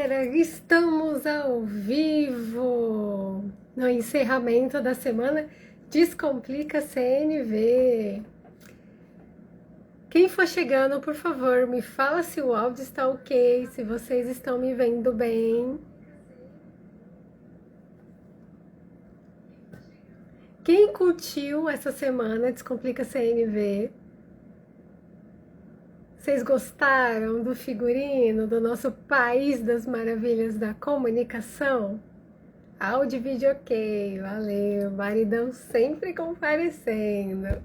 galera, estamos ao vivo no encerramento da semana Descomplica CNV. Quem for chegando, por favor, me fala se o áudio está ok, se vocês estão me vendo bem. Quem curtiu essa semana Descomplica CNV? Vocês gostaram do figurino do nosso país das maravilhas da comunicação? Áudio e vídeo ok, valeu, maridão sempre comparecendo.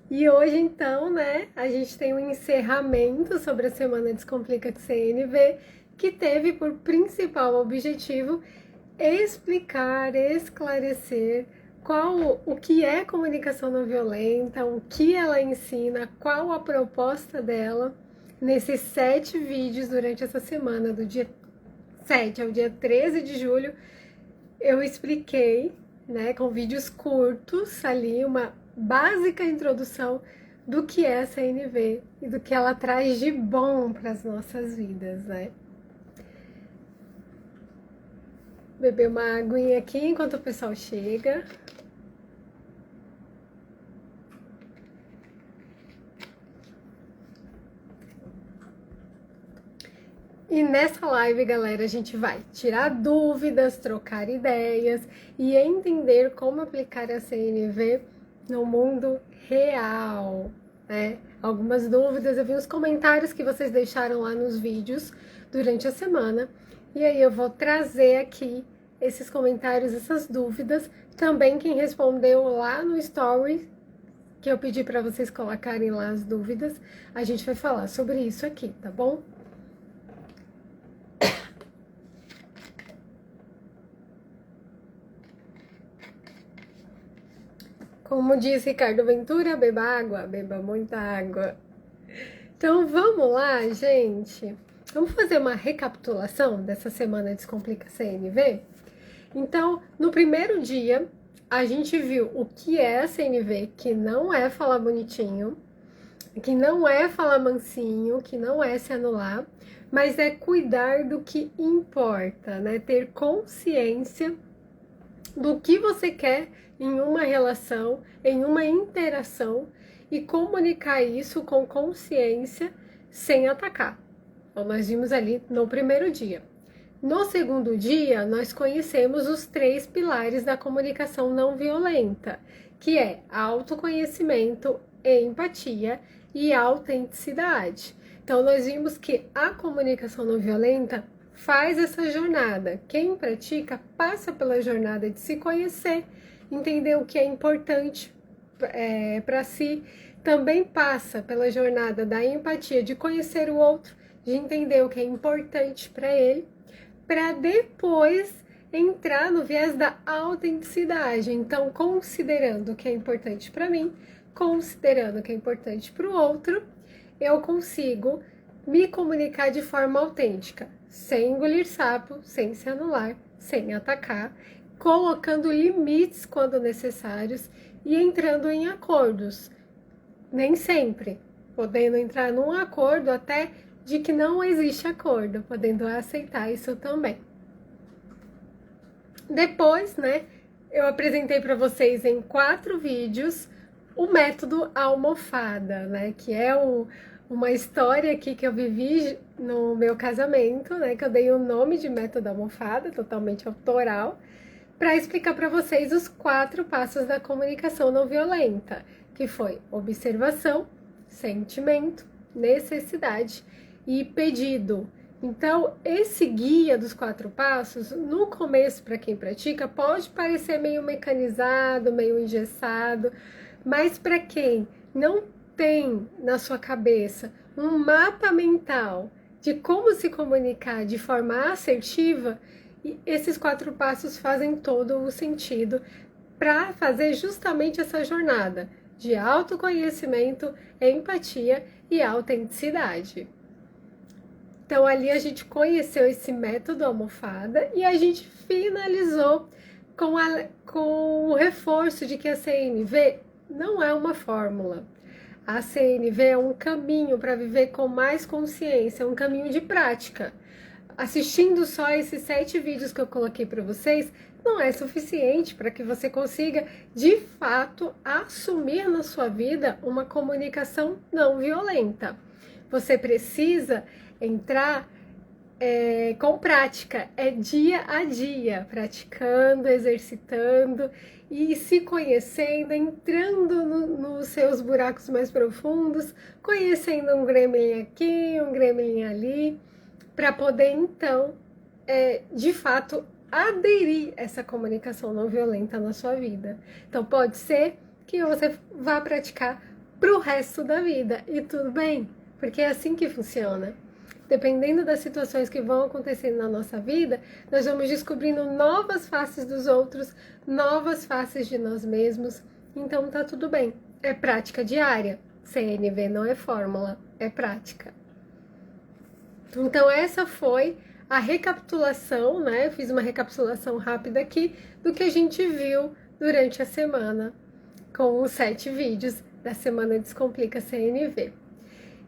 E hoje então, né, a gente tem um encerramento sobre a Semana Descomplica de CNV, que teve por principal objetivo explicar, esclarecer o que é comunicação não violenta, o que ela ensina, qual a proposta dela nesses 7 vídeos durante essa semana, do dia 7 ao dia 13 de julho, eu expliquei, né, com vídeos curtos ali, uma básica introdução do que é a CNV e do que ela traz de bom para as nossas vidas, né? Beber uma aguinha aqui enquanto o pessoal chega. E nessa live, galera, a gente vai tirar dúvidas, trocar ideias e entender como aplicar a CNV no mundo real, né? Algumas dúvidas, eu vi os comentários que vocês deixaram lá nos vídeos durante a semana, e aí eu vou trazer aqui esses comentários, essas dúvidas, também quem respondeu lá no story, que eu pedi para vocês colocarem lá as dúvidas, a gente vai falar sobre isso aqui, tá bom? Como diz Ricardo Ventura, beba água, beba muita água. Então vamos lá, gente. Vamos fazer uma recapitulação dessa semana Descomplica CNV? Então, no primeiro dia, a gente viu o que é a CNV, que não é falar bonitinho, que não é falar mansinho, que não é se anular, mas é cuidar do que importa, né? Ter consciência do que você quer em uma relação, em uma interação, e comunicar isso com consciência sem atacar. Então, nós vimos ali no primeiro dia. No segundo dia, nós conhecemos os 3 pilares da comunicação não violenta, que é autoconhecimento, empatia e autenticidade. Então, nós vimos que a comunicação não violenta faz essa jornada. Quem pratica passa pela jornada de se conhecer, entender o que é importante para si, também passa pela jornada da empatia, de conhecer o outro, de entender o que é importante para ele, para depois entrar no viés da autenticidade. Então, considerando o que é importante para mim, considerando o que é importante para o outro, eu consigo me comunicar de forma autêntica, sem engolir sapo, sem se anular, sem atacar, colocando limites quando necessários e entrando em acordos. Nem sempre, podendo entrar num acordo até de que não existe acordo, podendo aceitar isso também. Depois, né, eu apresentei para vocês em 4 vídeos o método almofada, né, que é uma história aqui que eu vivi no meu casamento, né, que eu dei o nome de método almofada, totalmente autoral, para explicar para vocês os 4 passos da comunicação não violenta, que foi observação, sentimento, necessidade e pedido. Então, esse guia dos 4 passos, no começo, para quem pratica, pode parecer meio mecanizado, meio engessado, mas para quem não tem na sua cabeça um mapa mental de como se comunicar de forma assertiva, esses 4 passos fazem todo o sentido para fazer justamente essa jornada de autoconhecimento, empatia e autenticidade. Então, ali a gente conheceu esse método almofada e a gente finalizou com o reforço de que a CNV não é uma fórmula. A CNV é um caminho para viver com mais consciência, é um caminho de prática. Assistindo só esses 7 vídeos que eu coloquei para vocês, não é suficiente para que você consiga, de fato, assumir na sua vida uma comunicação não violenta. Você precisa entrar com prática, é dia a dia, praticando, exercitando e se conhecendo, entrando nos seus buracos mais profundos, conhecendo um gremlin aqui, um gremlin ali, para poder então, de fato, aderir essa comunicação não violenta na sua vida. Então pode ser que você vá praticar pro resto da vida e tudo bem, porque é assim que funciona. Dependendo das situações que vão acontecendo na nossa vida, nós vamos descobrindo novas faces dos outros, novas faces de nós mesmos. Então tá tudo bem. É prática diária. CNV não é fórmula, é prática. Então essa foi a recapitulação, né? Eu fiz uma recapitulação rápida aqui do que a gente viu durante a semana com os 7 vídeos da Semana Descomplica CNV.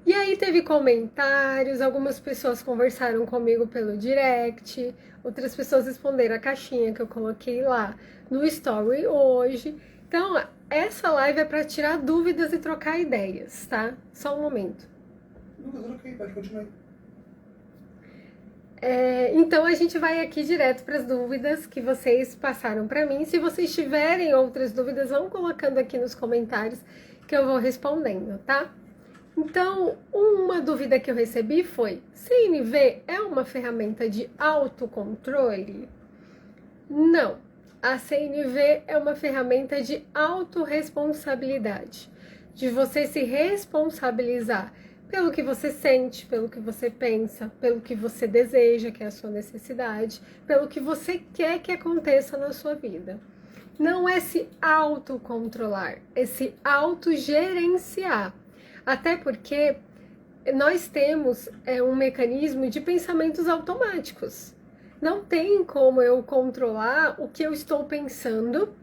E aí teve comentários, algumas pessoas conversaram comigo pelo direct, outras pessoas responderam a caixinha que eu coloquei lá no story hoje. Então, essa live é para tirar dúvidas e trocar ideias, tá? Só um momento. Ok, pode continuar. Então, a gente vai aqui direto para as dúvidas que vocês passaram para mim. Se vocês tiverem outras dúvidas, vão colocando aqui nos comentários que eu vou respondendo, tá? Então, uma dúvida que eu recebi foi: CNV é uma ferramenta de autocontrole? Não, a CNV é uma ferramenta de autorresponsabilidade, de você se responsabilizar pelo que você sente, pelo que você pensa, pelo que você deseja, que é a sua necessidade, pelo que você quer que aconteça na sua vida. Não é se autocontrolar, é se autogerenciar. Até porque nós temos um mecanismo de pensamentos automáticos. Não tem como eu controlar o que eu estou pensando,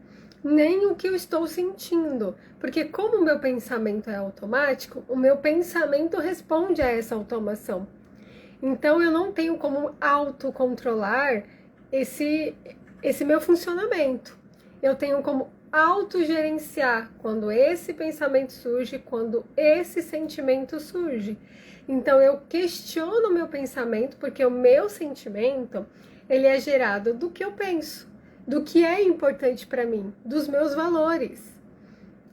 nem o que eu estou sentindo. Porque como o meu pensamento é automático, o meu pensamento responde a essa automação. Então eu não tenho como autocontrolar esse meu funcionamento. Eu tenho como autogerenciar quando esse pensamento surge, quando esse sentimento surge. Então eu questiono o meu pensamento, porque o meu sentimento, ele é gerado do que eu penso, do que é importante para mim, dos meus valores,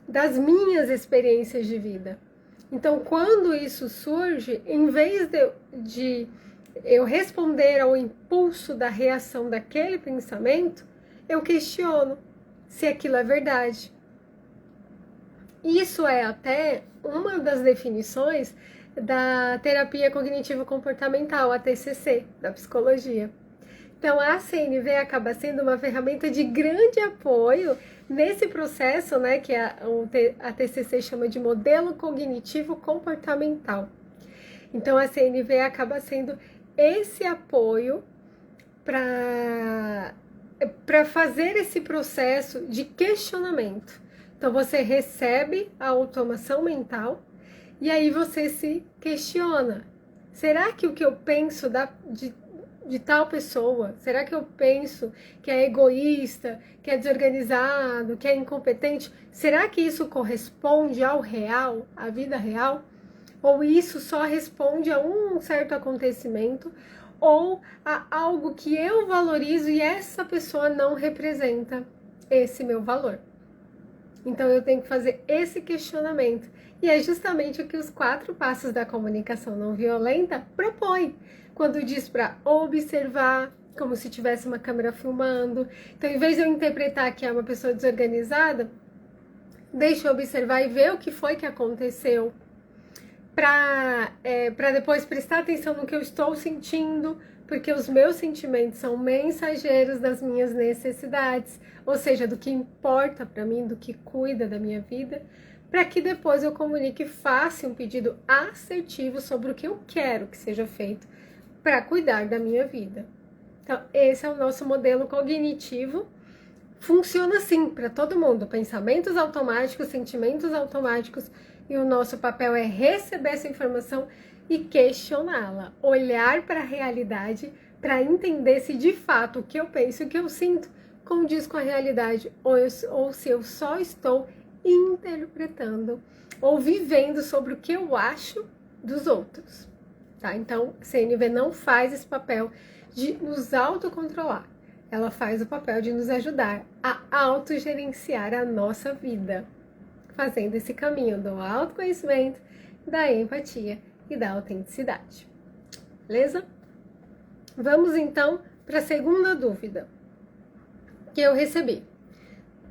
das minhas experiências de vida. Então quando isso surge, em vez de eu responder ao impulso da reação daquele pensamento, eu questiono se aquilo é verdade. Isso é até uma das definições da terapia cognitivo-comportamental, a TCC, da psicologia. Então, a CNV acaba sendo uma ferramenta de grande apoio nesse processo, né, que a TCC chama de modelo cognitivo-comportamental. Então, a CNV acaba sendo esse apoio para fazer esse processo de questionamento. Então, você recebe a automação mental e aí você se questiona. Será que o que eu penso de tal pessoa, será que eu penso que é egoísta, que é desorganizado, que é incompetente? Será que isso corresponde ao real, à vida real? Ou isso só responde a um certo acontecimento ou a algo que eu valorizo e essa pessoa não representa esse meu valor? Então eu tenho que fazer esse questionamento. E é justamente o que os 4 passos da comunicação não violenta propõem, quando diz para observar, como se tivesse uma câmera filmando. Então, em vez de eu interpretar que é uma pessoa desorganizada, deixa eu observar e ver o que foi que aconteceu, para depois prestar atenção no que eu estou sentindo, porque os meus sentimentos são mensageiros das minhas necessidades, ou seja, do que importa para mim, do que cuida da minha vida, para que depois eu comunique e faça um pedido assertivo sobre o que eu quero que seja feito para cuidar da minha vida. Então, esse é o nosso modelo cognitivo. Funciona assim para todo mundo: pensamentos automáticos, sentimentos automáticos e o nosso papel é receber essa informação e questioná-la, olhar para a realidade para entender se de fato o que eu penso e o que eu sinto condiz com a realidade ou se eu só estou interpretando ou vivendo sobre o que eu acho dos outros, tá? Então, CNV não faz esse papel de nos autocontrolar, ela faz o papel de nos ajudar a autogerenciar a nossa vida, fazendo esse caminho do autoconhecimento, da empatia e da autenticidade. Beleza? Vamos então para a segunda dúvida que eu recebi.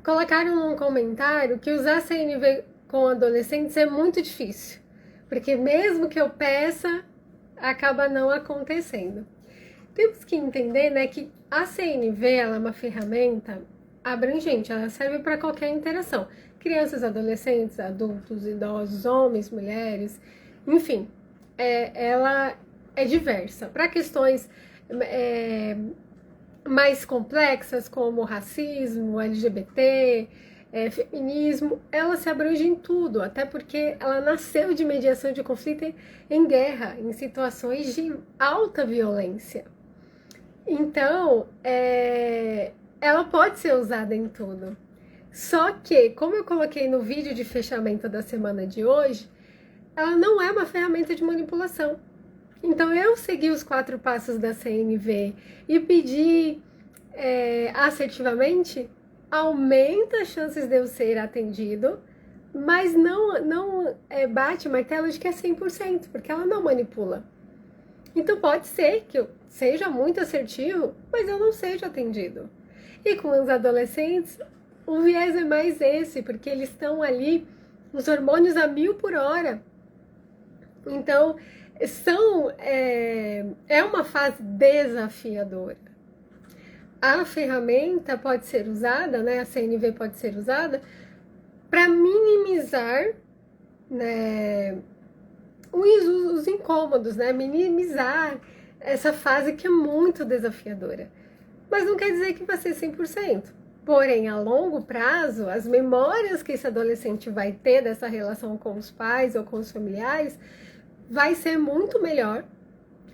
Colocaram num comentário que usar CNV com adolescentes é muito difícil, porque mesmo que eu peça, acaba não acontecendo. Temos que entender, né, que a CNV ela é uma ferramenta abrangente, ela serve para qualquer interação. Crianças, adolescentes, adultos, idosos, homens, mulheres, enfim, ela é diversa. Para questões mais complexas, como racismo, LGBT, feminismo, ela se abrange em tudo, até porque ela nasceu de mediação de conflito em guerra, em situações de alta violência. Então, ela pode ser usada em tudo. Só que, como eu coloquei no vídeo de fechamento da semana de hoje, ela não é uma ferramenta de manipulação. Então, eu segui os 4 passos da CNV e pedi assertivamente, aumenta as chances de eu ser atendido, mas não bate martelo de que é 100%, porque ela não manipula. Então, pode ser que eu seja muito assertivo, mas eu não seja atendido. E com os adolescentes, o viés é mais esse, porque eles estão ali, os hormônios a 1000 por hora. Então, é uma fase desafiadora. A ferramenta pode ser usada, né, a CNV pode ser usada para minimizar, né, os incômodos, né, minimizar essa fase que é muito desafiadora. Mas não quer dizer que vai ser 100%. Porém, a longo prazo, as memórias que esse adolescente vai ter dessa relação com os pais ou com os familiares vai ser muito melhor.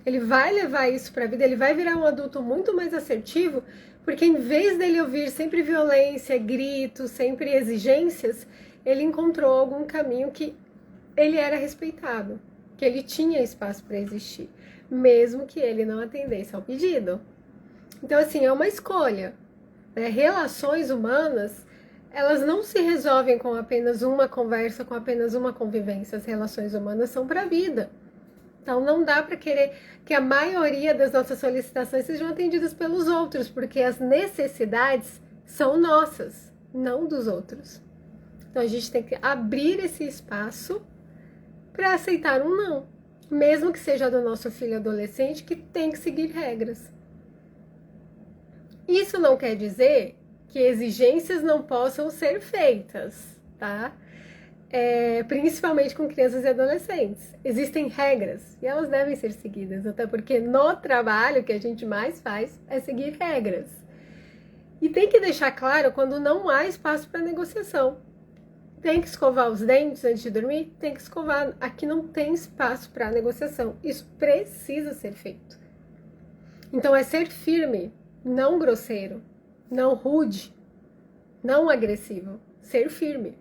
Ele vai levar isso para a vida, ele vai virar um adulto muito mais assertivo, porque em vez dele ouvir sempre violência, gritos, sempre exigências, ele encontrou algum caminho que ele era respeitado, que ele tinha espaço para existir, mesmo que ele não atendesse ao pedido. Então, assim, é uma escolha, né? Relações humanas, elas não se resolvem com apenas uma conversa, com apenas uma convivência. As relações humanas são para a vida. Então, não dá para querer que a maioria das nossas solicitações sejam atendidas pelos outros, porque as necessidades são nossas, não dos outros. Então, a gente tem que abrir esse espaço para aceitar um não, mesmo que seja do nosso filho adolescente, que tem que seguir regras. Isso não quer dizer que exigências não possam ser feitas, tá? Principalmente com crianças e adolescentes. Existem regras e elas devem ser seguidas, até porque no trabalho que a gente mais faz é seguir regras. E tem que deixar claro quando não há espaço para negociação. Tem que escovar os dentes antes de dormir? Tem que escovar. Aqui não tem espaço para negociação. Isso precisa ser feito. Então é ser firme, não grosseiro, não rude, não agressivo. Ser firme.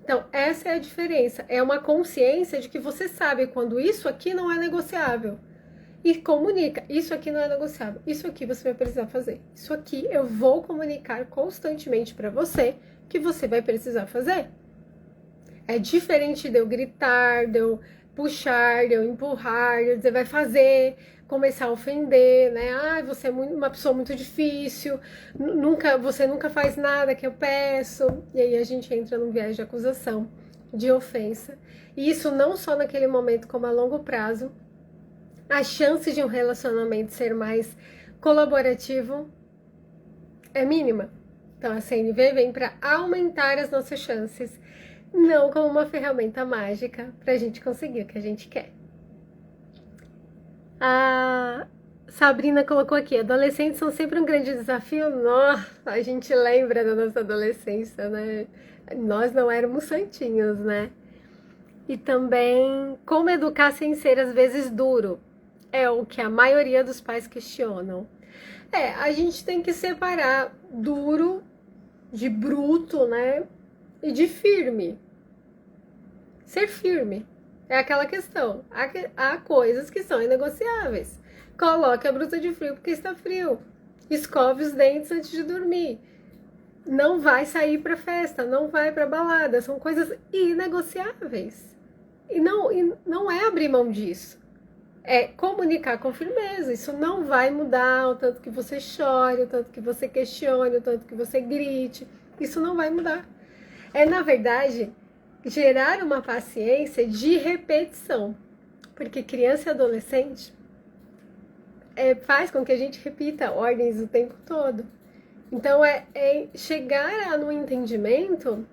Então, essa é a diferença. É uma consciência de que você sabe quando isso aqui não é negociável. E comunica, isso aqui não é negociável. Isso aqui você vai precisar fazer. Isso aqui eu vou comunicar constantemente para você que você vai precisar fazer. É diferente de eu gritar, de eu puxar, de eu empurrar, de eu dizer vai fazer, começar a ofender, né? Você é uma pessoa muito difícil, você nunca faz nada que eu peço. E aí a gente entra num viés de acusação, de ofensa. E isso não só naquele momento, como a longo prazo. A chance de um relacionamento ser mais colaborativo é mínima. Então a CNV vem para aumentar as nossas chances, não como uma ferramenta mágica para a gente conseguir o que a gente quer. A Sabrina colocou aqui, adolescentes são sempre um grande desafio. Nossa, a gente lembra da nossa adolescência, né? Nós não éramos santinhos, né? E também como educar sem ser às vezes duro. É o que a maioria dos pais questionam. A gente tem que separar duro de bruto, né? E de firme. Ser firme. É aquela questão. Há coisas que são inegociáveis. Coloque a blusa de frio porque está frio. Escove os dentes antes de dormir. Não vai sair para festa, não vai para balada. São coisas inegociáveis. E não é abrir mão disso. É comunicar com firmeza. Isso não vai mudar o tanto que você chore, o tanto que você questione, o tanto que você grite. Isso não vai mudar. É, na verdade, gerar uma paciência de repetição. Porque criança e adolescente faz com que a gente repita ordens o tempo todo. Então, chegar no entendimento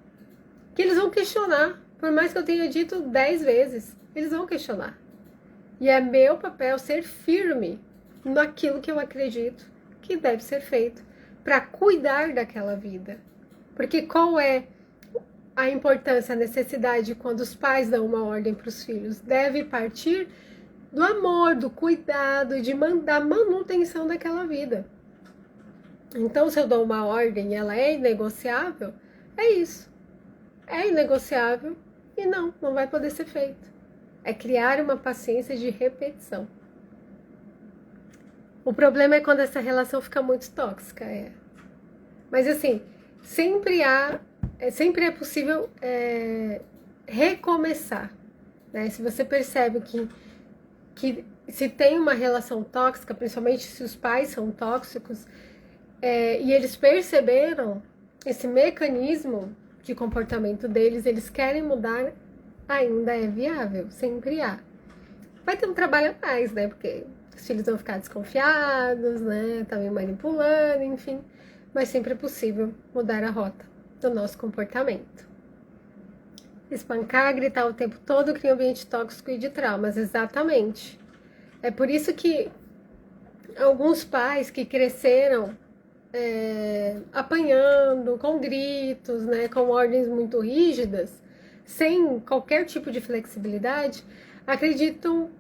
que eles vão questionar. Por mais que eu tenha dito 10 vezes, eles vão questionar. E é meu papel ser firme naquilo que eu acredito que deve ser feito para cuidar daquela vida. Porque qual é a importância, a necessidade quando os pais dão uma ordem para os filhos? Deve partir do amor, do cuidado e da manutenção daquela vida. Então, se eu dou uma ordem e ela é inegociável, é isso. É inegociável e não vai poder ser feito. É criar uma paciência de repetição. O problema é quando essa relação fica muito tóxica. Mas assim, sempre é possível recomeçar. Né? Se você percebe que se tem uma relação tóxica, principalmente se os pais são tóxicos, e eles perceberam esse mecanismo de comportamento deles, eles querem mudar, ainda é viável, sempre há. Vai ter um trabalho a mais, né? Porque os filhos vão ficar desconfiados, né? Tá me manipulando, enfim. Mas sempre é possível mudar a rota do nosso comportamento. Espancar, gritar o tempo todo cria um ambiente tóxico e de traumas, exatamente. É por isso que alguns pais que cresceram apanhando, com gritos, né, com ordens muito rígidas, sem qualquer tipo de flexibilidade,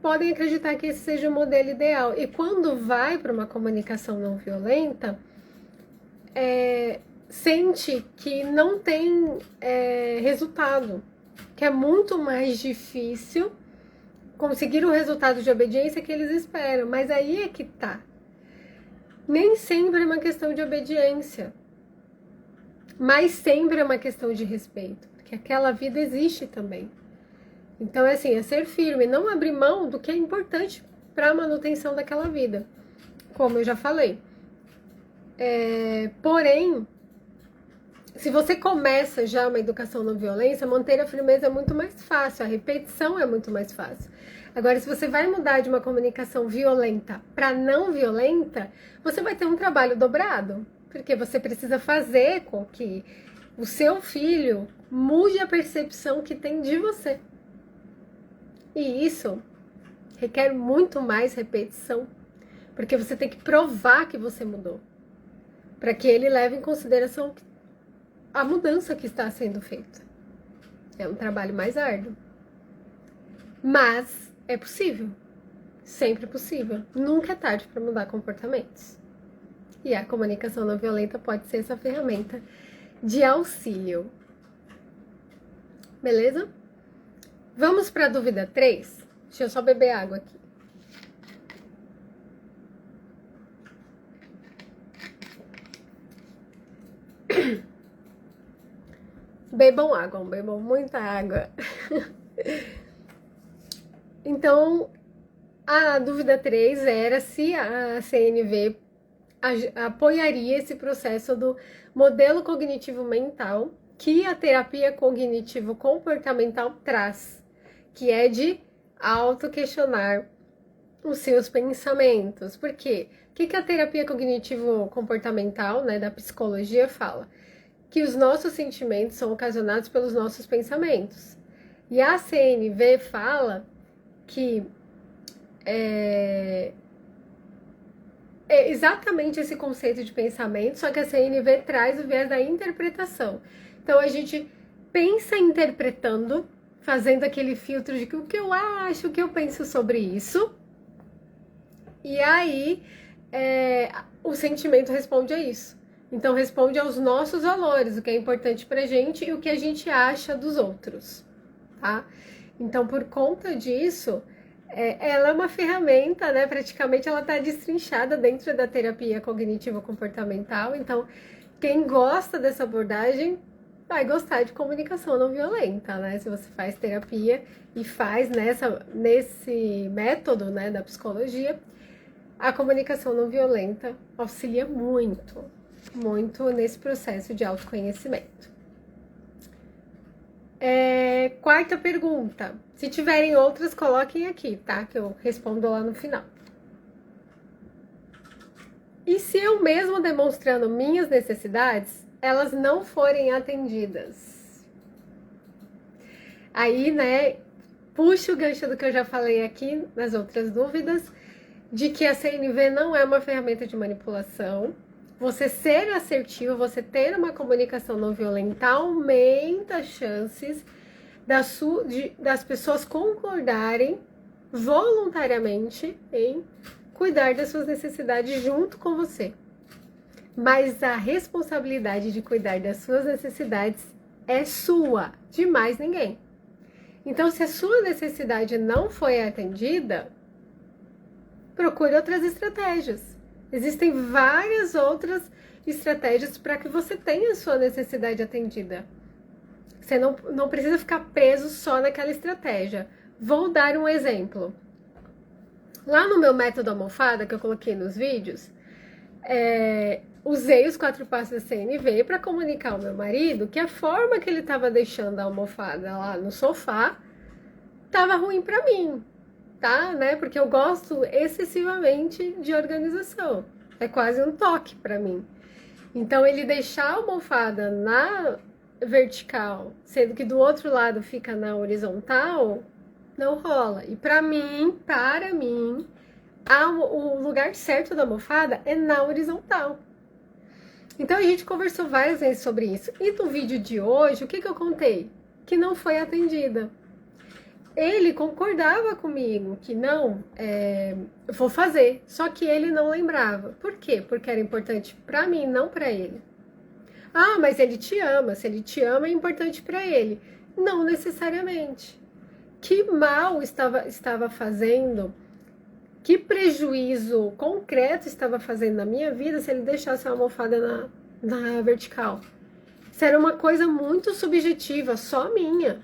podem acreditar que esse seja o modelo ideal. E quando vai para uma comunicação não violenta, sente que não tem resultado, que é muito mais difícil conseguir o resultado de obediência que eles esperam. Mas aí é que tá. Nem sempre é uma questão de obediência, mas sempre é uma questão de respeito, porque aquela vida existe também. Então, é ser firme, não abrir mão do que é importante para a manutenção daquela vida, como eu já falei. Porém, se você começa já uma educação não violência, manter a firmeza é muito mais fácil, a repetição é muito mais fácil. Agora, se você vai mudar de uma comunicação violenta para não violenta, você vai ter um trabalho dobrado, porque você precisa fazer com que o seu filho mude a percepção que tem de você. E isso requer muito mais repetição, porque você tem que provar que você mudou, para que ele leve em consideração a mudança que está sendo feita. É um trabalho mais árduo. Mas é possível. Sempre possível. Nunca é tarde para mudar comportamentos. E a comunicação não violenta pode ser essa ferramenta de auxílio. Beleza? Vamos para a dúvida 3? Deixa eu só beber água aqui. Bebam água, bebam muita água. Então, a dúvida 3 era se a CNV apoiaria esse processo do modelo cognitivo mental que a terapia cognitivo-comportamental traz, que é de auto-questionar os seus pensamentos. Por quê? O que a terapia cognitivo-comportamental, né, da psicologia fala? Que os nossos sentimentos são ocasionados pelos nossos pensamentos. E a CNV fala que é exatamente esse conceito de pensamento, só que a CNV traz o viés da interpretação. Então, a gente pensa interpretando fazendo aquele filtro de o que eu acho, o que eu penso sobre isso. E aí, o sentimento responde a isso. Então, responde aos nossos valores, o que é importante pra gente e o que a gente acha dos outros, tá? Então, por conta disso, ela é uma ferramenta, né? Praticamente ela tá destrinchada dentro da terapia cognitivo-comportamental. Então, quem gosta dessa abordagem vai gostar de comunicação não violenta, né? Se você faz terapia e faz nesse método, né, da psicologia, a comunicação não violenta auxilia muito, muito nesse processo de autoconhecimento. Quarta pergunta. Se tiverem outras, coloquem aqui, tá? Que eu respondo lá no final. E se eu mesmo demonstrando minhas necessidades, elas não forem atendidas? Aí, né, puxo o gancho do que eu já falei aqui nas outras dúvidas, de que a CNV não é uma ferramenta de manipulação. Você ser assertivo, você ter uma comunicação não violenta aumenta as chances das pessoas concordarem voluntariamente em cuidar das suas necessidades junto com você. Mas a responsabilidade de cuidar das suas necessidades é sua, de mais ninguém. Então, se a sua necessidade não foi atendida, procure outras estratégias. Existem várias outras estratégias para que você tenha a sua necessidade atendida. Você não precisa ficar preso só naquela estratégia. Vou dar um exemplo. Lá no meu método almofada, que eu coloquei nos vídeos, usei os 4 passos da CNV para comunicar ao meu marido que a forma que ele estava deixando a almofada lá no sofá estava ruim para mim, tá? Né? Porque eu gosto excessivamente de organização. É quase um toque para mim. Então, ele deixar a almofada na vertical, sendo que do outro lado fica na horizontal, não rola. E para mim, o lugar certo da almofada é na horizontal. Então a gente conversou várias vezes sobre isso. E no vídeo de hoje, o que eu contei? Que não foi atendida. Ele concordava comigo que não, vou fazer. Só que ele não lembrava. Por quê? Porque era importante para mim, não para ele. Ah, mas ele te ama. Se ele te ama, é importante para ele. Não necessariamente. Que mal estava fazendo, que prejuízo concreto estava fazendo na minha vida se ele deixasse a almofada na vertical. Isso era uma coisa muito subjetiva, só minha.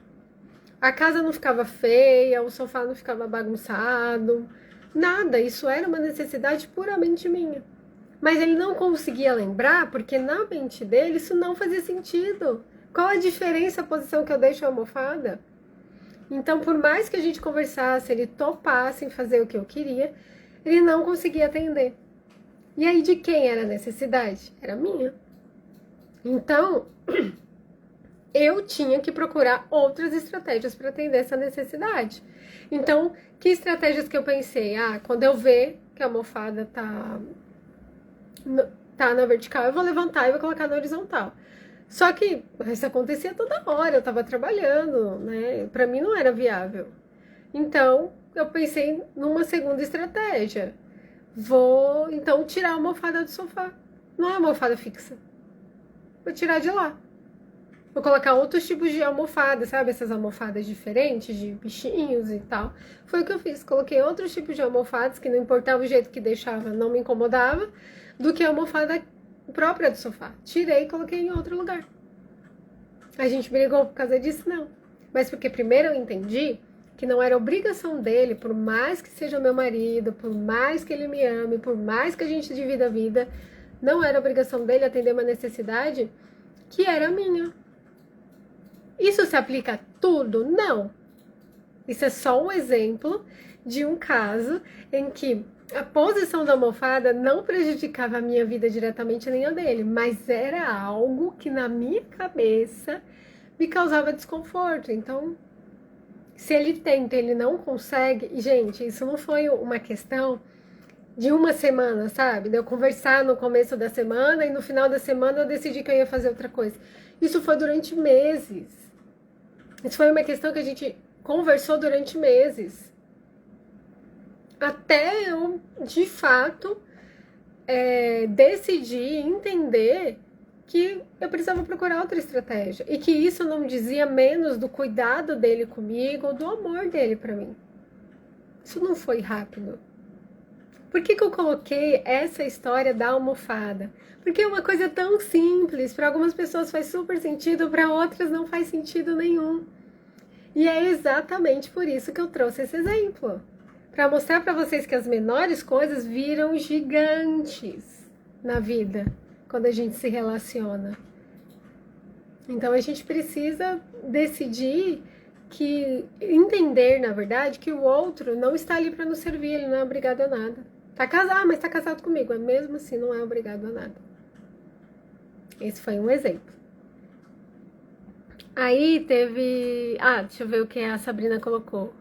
A casa não ficava feia, o sofá não ficava bagunçado, nada. Isso era uma necessidade puramente minha. Mas ele não conseguia lembrar, porque na mente dele isso não fazia sentido. Qual a diferença, a posição que eu deixo a almofada? Então, por mais que a gente conversasse, ele topasse em fazer o que eu queria, ele não conseguia atender. E aí, de quem era a necessidade? Era minha. Então, eu tinha que procurar outras estratégias para atender essa necessidade. Então, que estratégias que eu pensei? Quando eu ver que a almofada tá na vertical, eu vou levantar e vou colocar na horizontal. Só que isso acontecia toda hora, eu tava trabalhando, né? Pra mim não era viável. Então, eu pensei numa segunda estratégia. Vou, então, tirar a almofada do sofá. Não é almofada fixa. Vou tirar de lá. Vou colocar outros tipos de almofada, sabe? Essas almofadas diferentes, de bichinhos e tal. Foi o que eu fiz. Coloquei outros tipos de almofadas, que não importava o jeito que deixava, não me incomodava, do que a almofada própria do sofá. Tirei e coloquei em outro lugar. A gente brigou por causa disso? Não. Mas porque primeiro eu entendi que não era obrigação dele, por mais que seja meu marido, por mais que ele me ame, por mais que a gente divida a vida, não era obrigação dele atender uma necessidade que era minha. Isso se aplica a tudo? Não. Isso é só um exemplo de um caso em que a posição da almofada não prejudicava a minha vida diretamente nem a dele, mas era algo que na minha cabeça me causava desconforto. Então, se ele tenta, ele não consegue. E, gente, isso não foi uma questão de uma semana, sabe? De eu conversar no começo da semana e no final da semana eu decidi que eu ia fazer outra coisa. Isso foi durante meses. Isso foi uma questão que a gente conversou durante meses. Até eu, de fato, decidir, entender que eu precisava procurar outra estratégia. E que isso não dizia menos do cuidado dele comigo ou do amor dele pra mim. Isso não foi rápido. Por que eu coloquei essa história da almofada? Porque é uma coisa tão simples. Para algumas pessoas faz super sentido, para outras não faz sentido nenhum. E é exatamente por isso que eu trouxe esse exemplo. Para mostrar para vocês que as menores coisas viram gigantes na vida, quando a gente se relaciona. Então a gente precisa decidir entender, na verdade, que o outro não está ali para nos servir, ele não é obrigado a nada. Tá casado, mas tá casado comigo, mesmo assim não é obrigado a nada. Esse foi um exemplo. Aí teve... deixa eu ver o que a Sabrina colocou.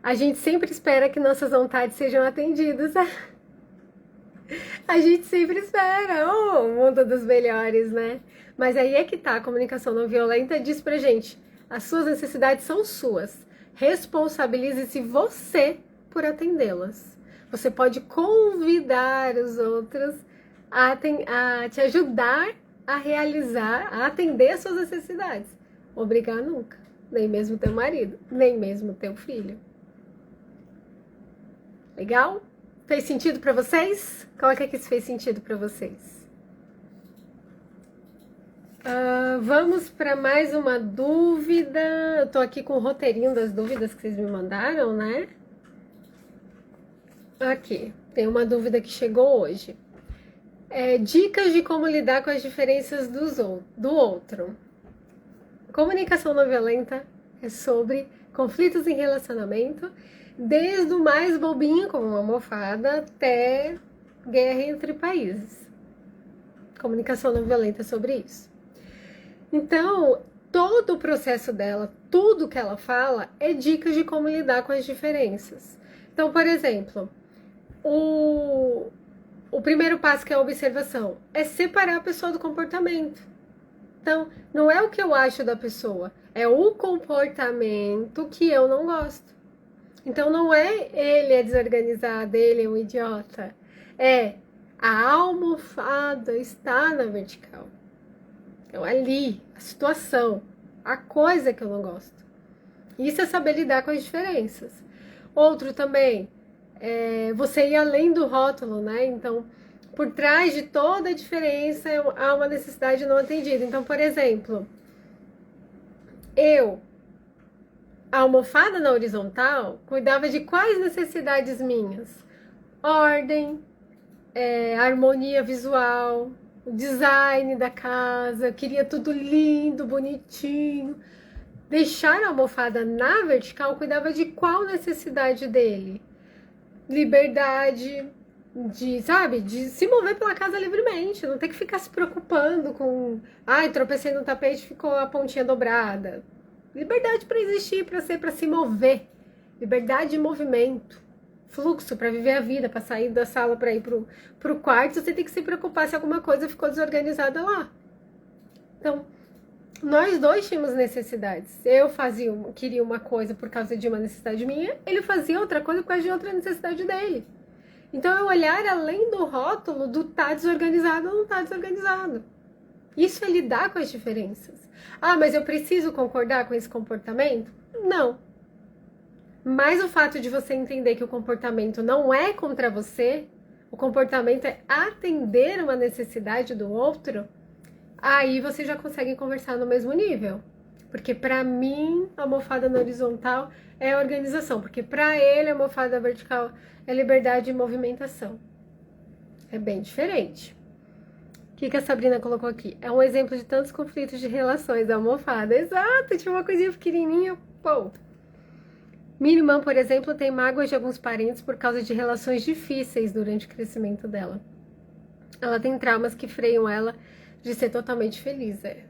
A gente sempre espera que nossas vontades sejam atendidas. A gente sempre espera, o mundo dos melhores, né? Mas aí é que tá, a comunicação não violenta diz pra gente, as suas necessidades são suas. Responsabilize-se você por atendê-las. Você pode convidar os outros a te ajudar a realizar, a atender as suas necessidades. Obrigar nunca. Nem mesmo teu marido, nem mesmo teu filho. Legal? Fez sentido pra vocês? Coloca aqui se fez sentido pra vocês. Vamos para mais uma dúvida. Eu tô aqui com o roteirinho das dúvidas que vocês me mandaram, né? Aqui, tem uma dúvida que chegou hoje. Dicas de como lidar com as diferenças do outro. Comunicação não violenta é sobre conflitos em relacionamento, desde o mais bobinho, como uma almofada, até guerra entre países. Comunicação não violenta é sobre isso. Então, todo o processo dela, tudo que ela fala, é dicas de como lidar com as diferenças. Então, por exemplo, o primeiro passo, que é a observação, é separar a pessoa do comportamento. Então, não é o que eu acho da pessoa, é o comportamento que eu não gosto. Então, não é ele é desorganizado, ele é um idiota. A almofada está na vertical. Então, ali, a situação, a coisa que eu não gosto. Isso é saber lidar com as diferenças. Outro também, você ir além do rótulo, né? Então, por trás de toda a diferença há uma necessidade não atendida. Então, por exemplo, a almofada na horizontal cuidava de quais necessidades minhas? Ordem, harmonia visual, o design da casa, eu queria tudo lindo, bonitinho. Deixar a almofada na vertical cuidava de qual necessidade dele? Liberdade, de se mover pela casa livremente, não ter que ficar se preocupando com, tropecei no tapete, ficou a pontinha dobrada. Liberdade para existir, para se mover. Liberdade de movimento. Fluxo para viver a vida, para sair da sala para ir pro quarto, você tem que se preocupar se alguma coisa ficou desorganizada lá. Então, nós dois tínhamos necessidades. Eu queria uma coisa por causa de uma necessidade minha, ele fazia outra coisa por causa de outra necessidade dele. Então, é olhar além do rótulo do tá desorganizado ou não tá desorganizado. Isso é lidar com as diferenças. Mas eu preciso concordar com esse comportamento? Não. Mas o fato de você entender que o comportamento não é contra você, o comportamento é atender uma necessidade do outro, aí você já consegue conversar no mesmo nível. Porque para mim, a almofada na horizontal é organização, porque para ele a almofada vertical é liberdade de movimentação. É bem diferente. O que a Sabrina colocou aqui? É um exemplo de tantos conflitos de relações, a almofada. Exato, tinha uma coisinha pequenininha, pô. Minha irmã, por exemplo, tem mágoas de alguns parentes por causa de relações difíceis durante o crescimento dela. Ela tem traumas que freiam ela de ser totalmente feliz. É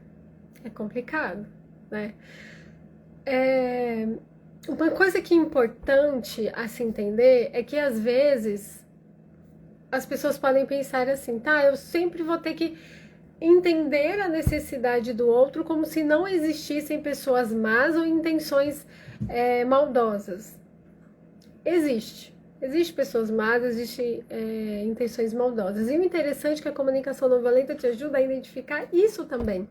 complicado, né? Uma coisa que é importante a se entender é que, às vezes, as pessoas podem pensar assim, eu sempre vou ter que entender a necessidade do outro como se não existissem pessoas más ou intenções maldosas. Existe pessoas más, existe intenções maldosas. E o interessante é que a comunicação não violenta te ajuda a identificar isso também.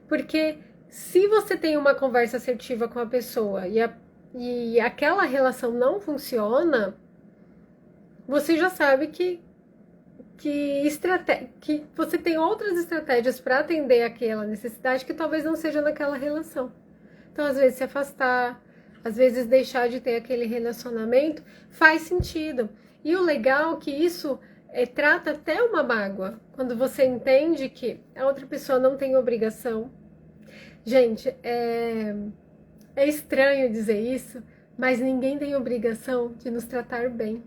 Porque se você tem uma conversa assertiva com a pessoa e aquela relação não funciona, você já sabe que você tem outras estratégias para atender aquela necessidade que talvez não seja naquela relação. Então, às vezes, se afastar, às vezes deixar de ter aquele relacionamento, faz sentido. E o legal é que isso trata até uma mágoa. Quando você entende que a outra pessoa não tem obrigação. Gente, é estranho dizer isso, mas ninguém tem obrigação de nos tratar bem.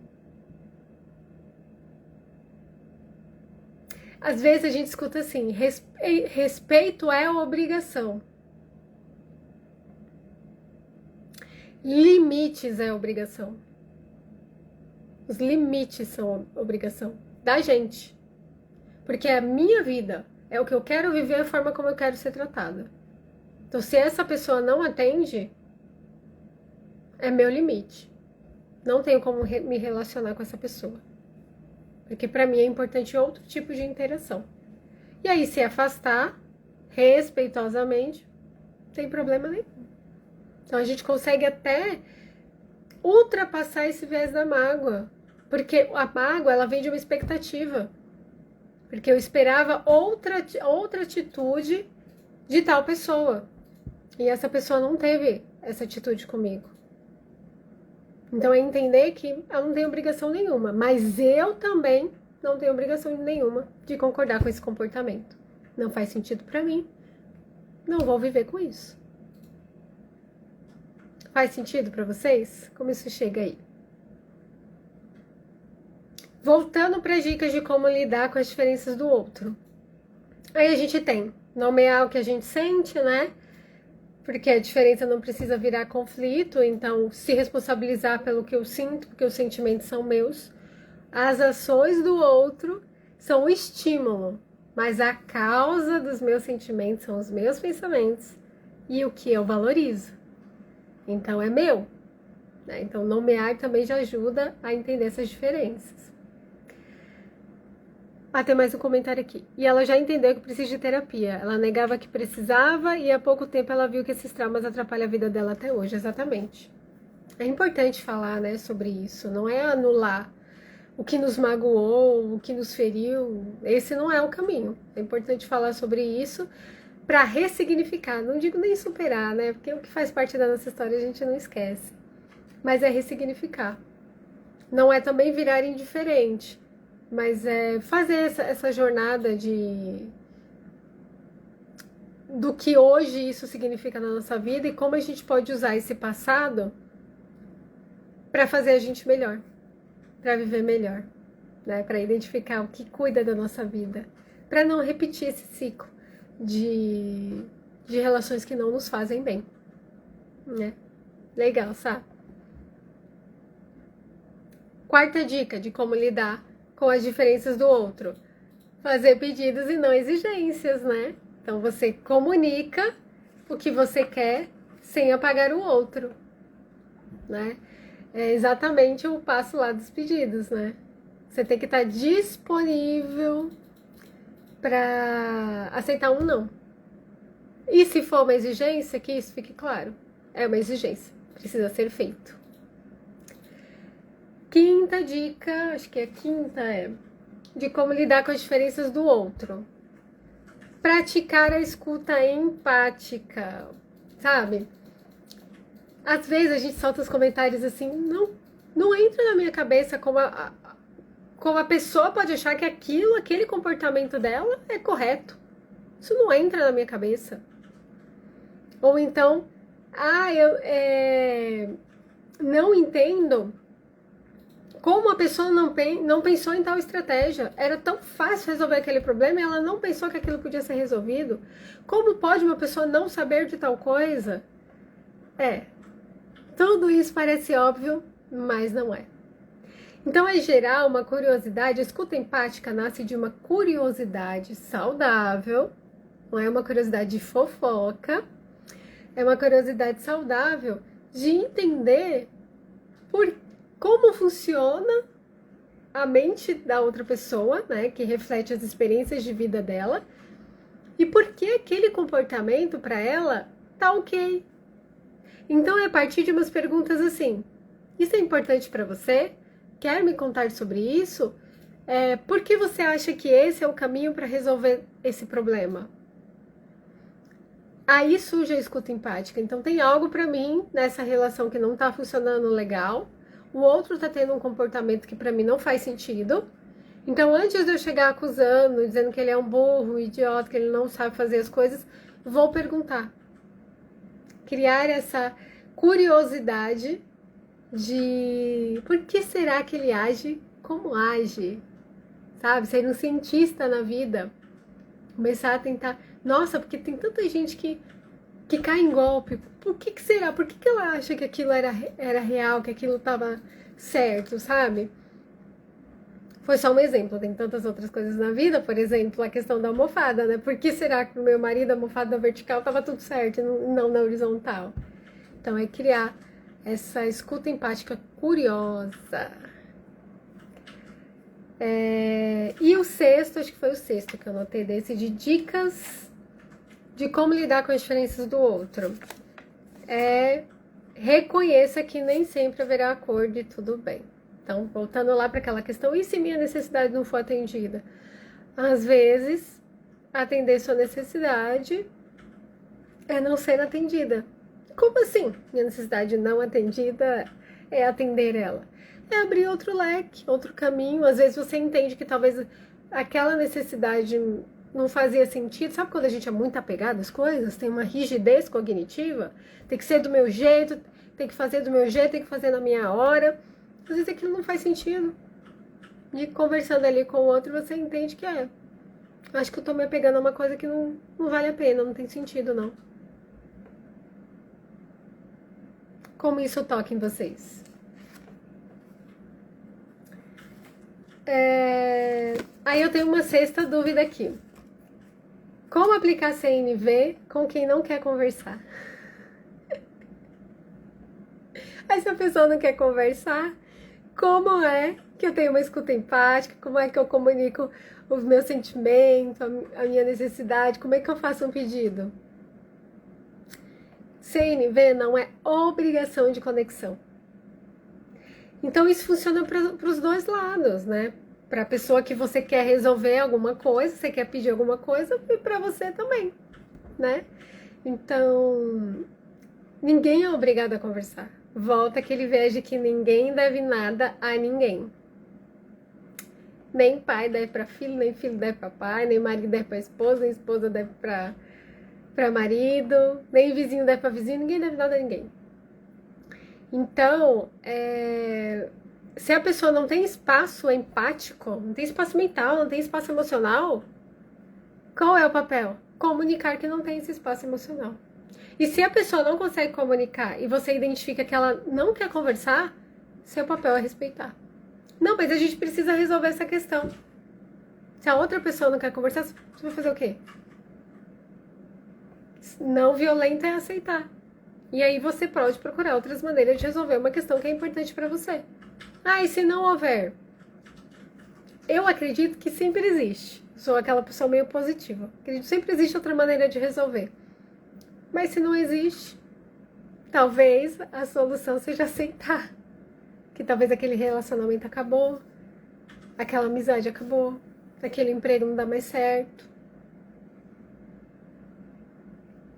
Às vezes a gente escuta assim, respeito é obrigação. Limites é obrigação. Os limites são obrigação da gente. Porque é a minha vida, é o que eu quero viver, a forma como eu quero ser tratada. Então, se essa pessoa não atende, é meu limite. Não tenho como me relacionar com essa pessoa. Porque para mim é importante outro tipo de interação. E aí, se afastar respeitosamente, não tem problema nenhum. Então, a gente consegue até ultrapassar esse viés da mágoa. Porque a mágoa, ela vem de uma expectativa. Porque eu esperava outra atitude de tal pessoa. E essa pessoa não teve essa atitude comigo. Então é entender que ela não tem obrigação nenhuma, mas eu também não tenho obrigação nenhuma de concordar com esse comportamento. Não faz sentido pra mim, não vou viver com isso. Faz sentido pra vocês? Como isso chega aí? Voltando para dicas de como lidar com as diferenças do outro. Aí a gente tem nomear o que a gente sente, né? Porque a diferença não precisa virar conflito, então se responsabilizar pelo que eu sinto, porque os sentimentos são meus. As ações do outro são o estímulo, mas a causa dos meus sentimentos são os meus pensamentos e o que eu valorizo. Então é meu. Né? Então nomear também já ajuda a entender essas diferenças. Tem mais um comentário aqui. E ela já entendeu que precisa de terapia. Ela negava que precisava e há pouco tempo ela viu que esses traumas atrapalham a vida dela até hoje. Exatamente. É importante falar, né, sobre isso. Não é anular o que nos magoou, o que nos feriu. Esse não é o caminho. É importante falar sobre isso para ressignificar. Não digo nem superar, né? Porque o que faz parte da nossa história a gente não esquece. Mas é ressignificar. Não é também virar indiferente. Mas é fazer essa jornada do que hoje isso significa na nossa vida e como a gente pode usar esse passado para fazer a gente melhor, para viver melhor, né? Para identificar o que cuida da nossa vida, para não repetir esse ciclo de relações que não nos fazem bem, né? Legal, sabe? Quarta dica de como lidar com as diferenças do outro. Fazer pedidos e não exigências, né? Então você comunica o que você quer sem apagar o outro, né? É exatamente o passo lá dos pedidos, né? Você tem que estar disponível para aceitar um não. E se for uma exigência, que isso fique claro. É uma exigência, precisa ser feito. Quinta dica, acho que a quinta de como lidar com as diferenças do outro. Praticar a escuta empática, sabe? Às vezes a gente solta os comentários assim, não entra na minha cabeça como a pessoa pode achar que aquele comportamento dela é correto. Isso não entra na minha cabeça. Ou então, eu não entendo como a pessoa não pensou em tal estratégia. Era tão fácil resolver aquele problema e ela não pensou que aquilo podia ser resolvido. Como pode uma pessoa não saber de tal coisa? Tudo isso parece óbvio, mas não é. Então, é gerar uma curiosidade. A escuta empática nasce de uma curiosidade saudável, não é uma curiosidade de fofoca, é uma curiosidade saudável de entender como funciona a mente da outra pessoa, né, que reflete as experiências de vida dela, e por que aquele comportamento para ela tá ok. Então, é a partir de umas perguntas assim: isso é importante para você? Quer me contar sobre isso? Por que você acha que esse é o caminho para resolver esse problema? Aí surge a escuta empática. Então, tem algo para mim nessa relação que não tá funcionando legal. O outro tá tendo um comportamento que para mim não faz sentido. Então, antes de eu chegar acusando, dizendo que ele é um burro, um idiota, que ele não sabe fazer as coisas, vou perguntar. Criar essa curiosidade de por que será que ele age como age, sabe? Ser um cientista na vida. Começar a tentar... Nossa, porque tem tanta gente que cai em golpe. Por que será? Por que ela acha que aquilo era real, que aquilo estava certo, sabe? Foi só um exemplo, tem tantas outras coisas na vida, por exemplo, a questão da almofada, né? Por que será que o meu marido, a almofada vertical, estava tudo certo e não na horizontal? Então, é criar essa escuta empática curiosa. E o sexto, acho que foi o sexto que eu notei desse, de dicas de como lidar com as diferenças do outro. Reconheça que nem sempre haverá acordo e tudo bem. Então, voltando lá para aquela questão, e se minha necessidade não for atendida? Às vezes, atender sua necessidade é não ser atendida. Como assim? Minha necessidade não atendida é atender ela. É abrir outro leque, outro caminho. Às vezes você entende que talvez aquela necessidade não fazia sentido. Sabe quando a gente é muito apegado às coisas? Tem uma rigidez cognitiva? Tem que ser do meu jeito, tem que fazer do meu jeito, tem que fazer na minha hora. Às vezes aquilo não faz sentido. E conversando ali com o outro, você entende que acho que eu tô me apegando a uma coisa que não vale a pena, não tem sentido, não. Como isso toca em vocês? Aí eu tenho uma sexta dúvida aqui. Como aplicar CNV com quem não quer conversar? Aí se a pessoa não quer conversar, como é que eu tenho uma escuta empática? Como é que eu comunico os meus sentimentos, a minha necessidade? Como é que eu faço um pedido? CNV não é obrigação de conexão. Então isso funciona para os dois lados, né? Para a pessoa que você quer resolver alguma coisa, você quer pedir alguma coisa, e para você também, né? Então, ninguém é obrigado a conversar. Volta aquele viés de que ninguém deve nada a ninguém. Nem pai deve para filho, nem filho deve para pai, nem marido deve para esposa, nem esposa deve para marido, nem vizinho deve para vizinho, ninguém deve nada a ninguém. Então, se a pessoa não tem espaço empático, não tem espaço mental, não tem espaço emocional, qual é o papel? Comunicar que não tem esse espaço emocional. E se a pessoa não consegue comunicar e você identifica que ela não quer conversar, seu papel é respeitar. Não, mas a gente precisa resolver essa questão. Se a outra pessoa não quer conversar, você vai fazer o quê? Não violenta é aceitar. E aí você pode procurar outras maneiras de resolver uma questão que é importante para você. E se não houver? Eu acredito que sempre existe. Sou aquela pessoa meio positiva. Acredito que sempre existe outra maneira de resolver. Mas se não existe, talvez a solução seja aceitar. Que talvez aquele relacionamento acabou, aquela amizade acabou, aquele emprego não dá mais certo.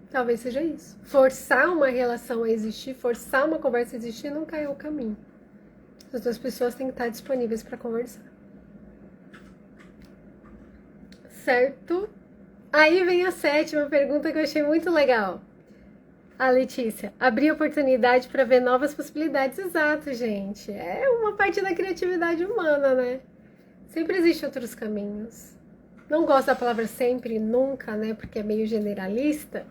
Talvez seja isso. Forçar uma relação a existir, forçar uma conversa a existir, nunca é o caminho. As duas pessoas têm que estar disponíveis para conversar. Certo? Aí vem a sétima pergunta que eu achei muito legal. A Letícia, abrir oportunidade para ver novas possibilidades. Exato, gente. É uma parte da criatividade humana, né? Sempre existem outros caminhos. Não gosto da palavra sempre, nunca, né? Porque é meio generalista.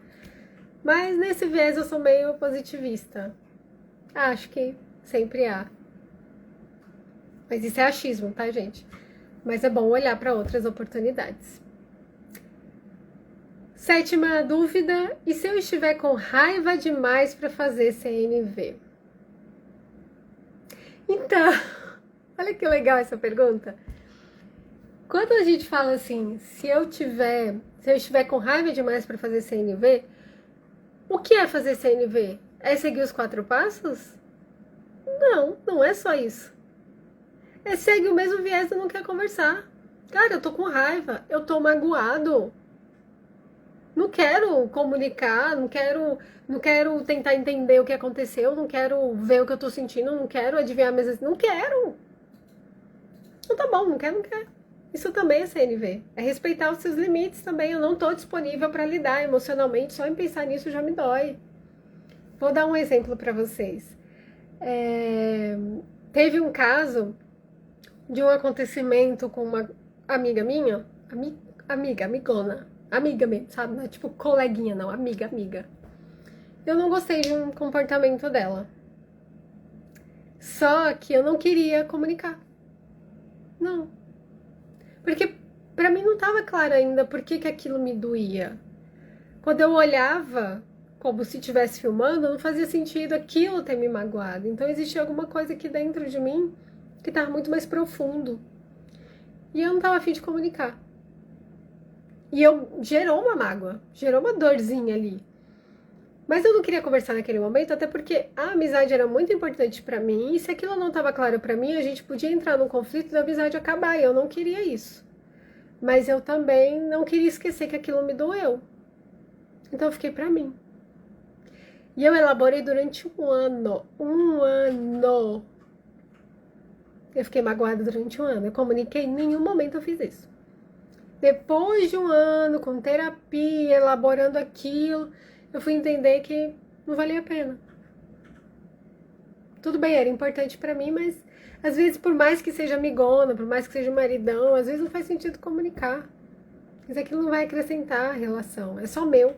Mas nesse viés eu sou meio positivista. Acho que sempre há. Mas isso é achismo, tá, gente? Mas é bom olhar para outras oportunidades. 7ª dúvida, e se eu estiver com raiva demais para fazer CNV? Então, olha que legal essa pergunta. Quando a gente fala assim, se eu estiver com raiva demais para fazer CNV, o que é fazer CNV? É seguir os 4 passos? Não, não é só isso. É seguir o mesmo viés e não quer conversar. Cara, eu tô com raiva, eu tô magoado. Não quero comunicar, não quero tentar entender o que aconteceu, não quero ver o que eu tô sentindo, não quero adivinhar mesmo, não quero. Então tá bom, não quero. Isso também é CNV. É respeitar os seus limites também. Eu não tô disponível para lidar emocionalmente, só em pensar nisso já me dói. Vou dar um exemplo para vocês. Teve um caso de um acontecimento com uma amiga minha, amigona, amiga mesmo, sabe? Não é tipo coleguinha, não, amiga. Eu não gostei de um comportamento dela. Só que eu não queria comunicar. Não. Porque pra mim não tava claro ainda por que aquilo me doía. Quando eu olhava como se estivesse filmando, não fazia sentido aquilo ter me magoado. Então existia alguma coisa aqui dentro de mim que tava muito mais profundo. E eu não tava a fim de comunicar. E gerou uma mágoa, gerou uma dorzinha ali. Mas eu não queria conversar naquele momento, até porque a amizade era muito importante pra mim, e se aquilo não estava claro pra mim, a gente podia entrar num conflito da amizade acabar, e eu não queria isso. Mas eu também não queria esquecer que aquilo me doeu. Então eu fiquei pra mim. E eu elaborei durante um ano. Eu fiquei magoada durante um ano. Eu comuniquei, em nenhum momento eu fiz isso. Depois de um ano, com terapia, elaborando aquilo, eu fui entender que não valia a pena. Tudo bem, era importante pra mim, mas às vezes, por mais que seja amigona, por mais que seja maridão, às vezes não faz sentido comunicar. Mas aquilo não vai acrescentar a relação. É só meu.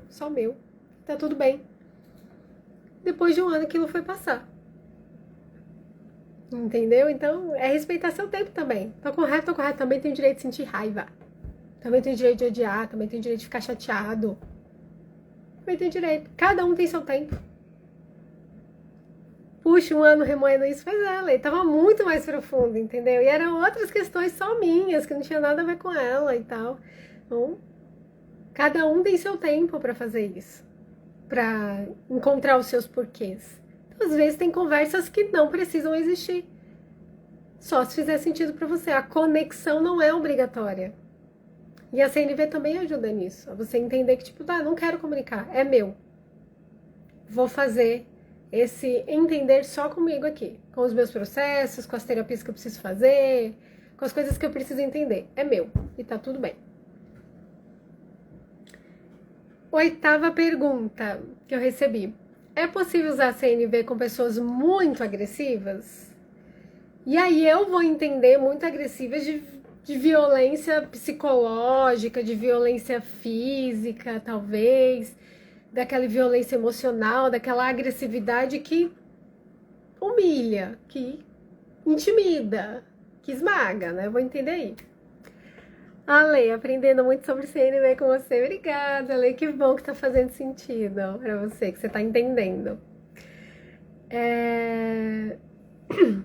Tá tudo bem. Depois de um ano, aquilo foi passar. Entendeu? Então, é respeitar seu tempo também. Tô correto. Também tenho direito de sentir raiva. Também tenho direito de odiar. Também tenho direito de ficar chateado. Também tenho direito. Cada um tem seu tempo. Puxa, um ano remoendo isso, faz ela. E tava muito mais profundo, entendeu? E eram outras questões só minhas, que não tinha nada a ver com ela e tal. Então, cada um tem seu tempo pra fazer isso. Pra encontrar os seus porquês. Então, às vezes tem conversas que não precisam existir. Só se fizer sentido pra você. A conexão não é obrigatória. E a CNV também ajuda nisso. A você entender que, tipo, não quero comunicar, é meu. Vou fazer esse entender só comigo aqui. Com os meus processos, com as terapias que eu preciso fazer, com as coisas que eu preciso entender. É meu. E tá tudo bem. 8ª pergunta que eu recebi. É possível usar CNV com pessoas muito agressivas? E aí eu vou entender muito agressivas de violência psicológica, de violência física, talvez, daquela violência emocional, daquela agressividade que humilha, que intimida, que esmaga, né? Eu vou entender aí. Ale, aprendendo muito sobre CNV com você. Obrigada, Ale. Que bom que tá fazendo sentido pra você, que você tá entendendo.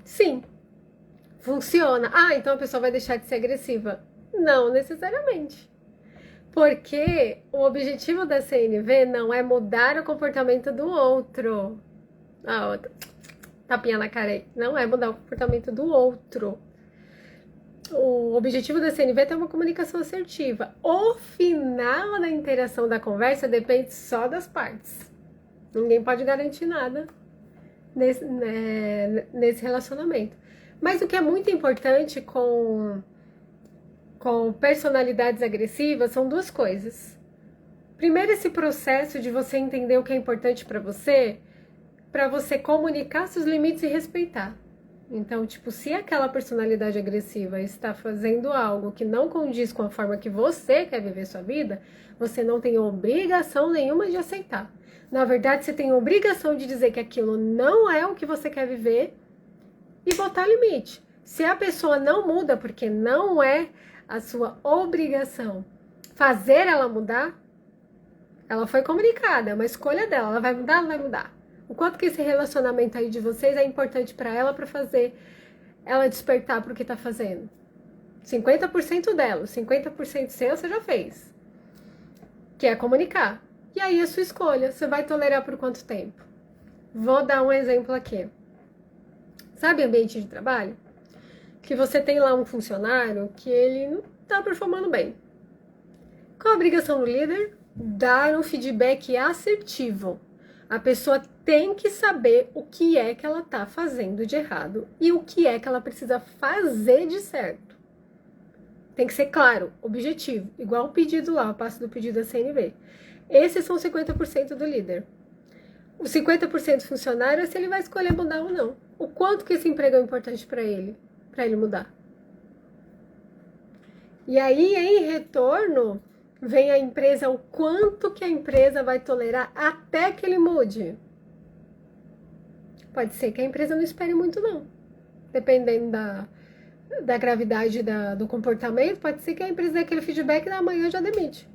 Sim, funciona. Então a pessoa vai deixar de ser agressiva? Não necessariamente. Porque o objetivo da CNV não é mudar o comportamento do outro. Outra. Tapinha na cara aí. Não é mudar o comportamento do outro. O objetivo da CNV é ter uma comunicação assertiva. O final da interação da conversa depende só das partes. Ninguém pode garantir nada nesse relacionamento. Mas o que é muito importante com personalidades agressivas são 2 coisas. Primeiro, esse processo de você entender o que é importante para você comunicar seus limites e respeitar. Então, tipo, se aquela personalidade agressiva está fazendo algo que não condiz com a forma que você quer viver sua vida, você não tem obrigação nenhuma de aceitar. Na verdade, você tem obrigação de dizer que aquilo não é o que você quer viver e botar limite. Se a pessoa não muda, porque não é a sua obrigação fazer ela mudar, ela foi comunicada, é uma escolha dela, ela vai mudar, ela vai mudar. O quanto que esse relacionamento aí de vocês é importante para ela para fazer ela despertar pro que tá fazendo. 50% dela, 50% seu você já fez. Que é comunicar. E aí a sua escolha, você vai tolerar por quanto tempo? Vou dar um exemplo aqui. Sabe ambiente de trabalho? Que você tem lá um funcionário que ele não tá performando bem. Qual a obrigação do líder? Dar um feedback assertivo. A pessoa tem que saber o que é que ela tá fazendo de errado e o que é que ela precisa fazer de certo. Tem que ser claro, objetivo, igual o pedido lá, o passo do pedido da CNV. Esses são 50% do líder. Os 50% funcionário é se ele vai escolher mudar ou não. O quanto que esse emprego é importante para ele mudar. E aí, em retorno, vem a empresa, o quanto que a empresa vai tolerar até que ele mude. Pode ser que a empresa não espere muito, não. Dependendo da gravidade do comportamento, pode ser que a empresa dê aquele feedback e na manhã já demite.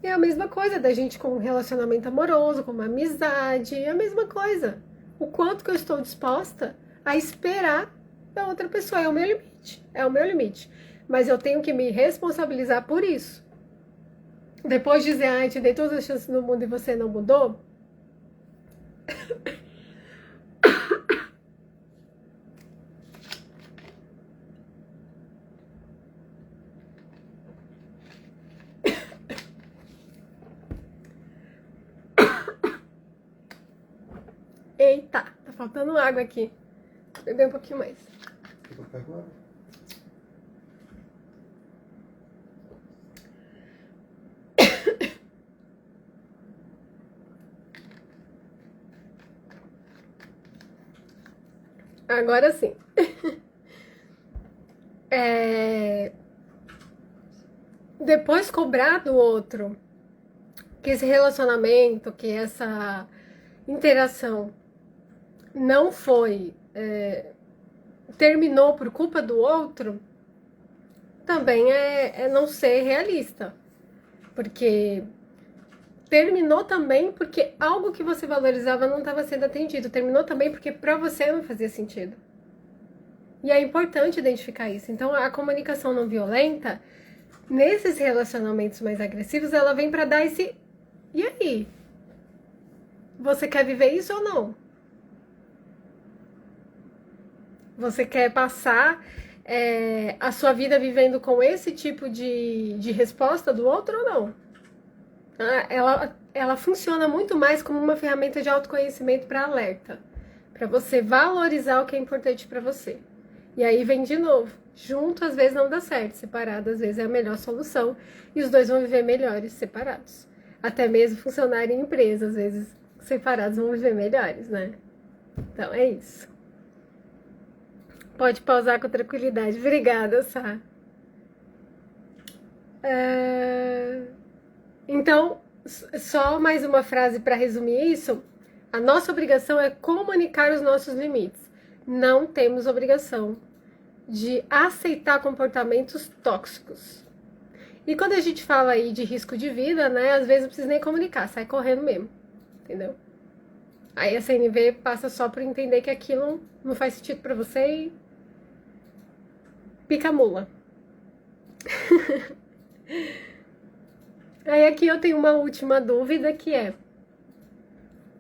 É a mesma coisa da gente com um relacionamento amoroso, com uma amizade, é a mesma coisa. O quanto que eu estou disposta a esperar da outra pessoa, é o meu limite, é o meu limite. Mas eu tenho que me responsabilizar por isso. Depois de dizer, te dei todas as chances no mundo e você não mudou. Eita, tá faltando água aqui. Vou beber um pouquinho mais. Eu pego água. Agora sim. Depois cobrar do outro que esse relacionamento, que essa interação não foi, terminou por culpa do outro, também é não ser realista. Porque terminou também porque algo que você valorizava não estava sendo atendido. Terminou também porque para você não fazia sentido. E é importante identificar isso. Então, a comunicação não violenta, nesses relacionamentos mais agressivos, ela vem para dar esse... E aí? Você quer viver isso ou não? Você quer passar a sua vida vivendo com esse tipo de resposta do outro ou não? Ela funciona muito mais como uma ferramenta de autoconhecimento para alerta, para você valorizar o que é importante para você. E aí vem de novo, junto às vezes não dá certo, separado às vezes é a melhor solução e os dois vão viver melhores separados. Até mesmo funcionar em empresa, às vezes separados vão viver melhores, né? Então é isso. Pode pausar com tranquilidade. Obrigada, Sá. Então, só mais uma frase para resumir isso. A nossa obrigação é comunicar os nossos limites. Não temos obrigação de aceitar comportamentos tóxicos. E quando a gente fala aí de risco de vida, né, às vezes não precisa nem comunicar, sai correndo mesmo, entendeu? Aí a CNV passa só por entender que aquilo não faz sentido para você e pica a mula. Aí aqui eu tenho uma última dúvida que é: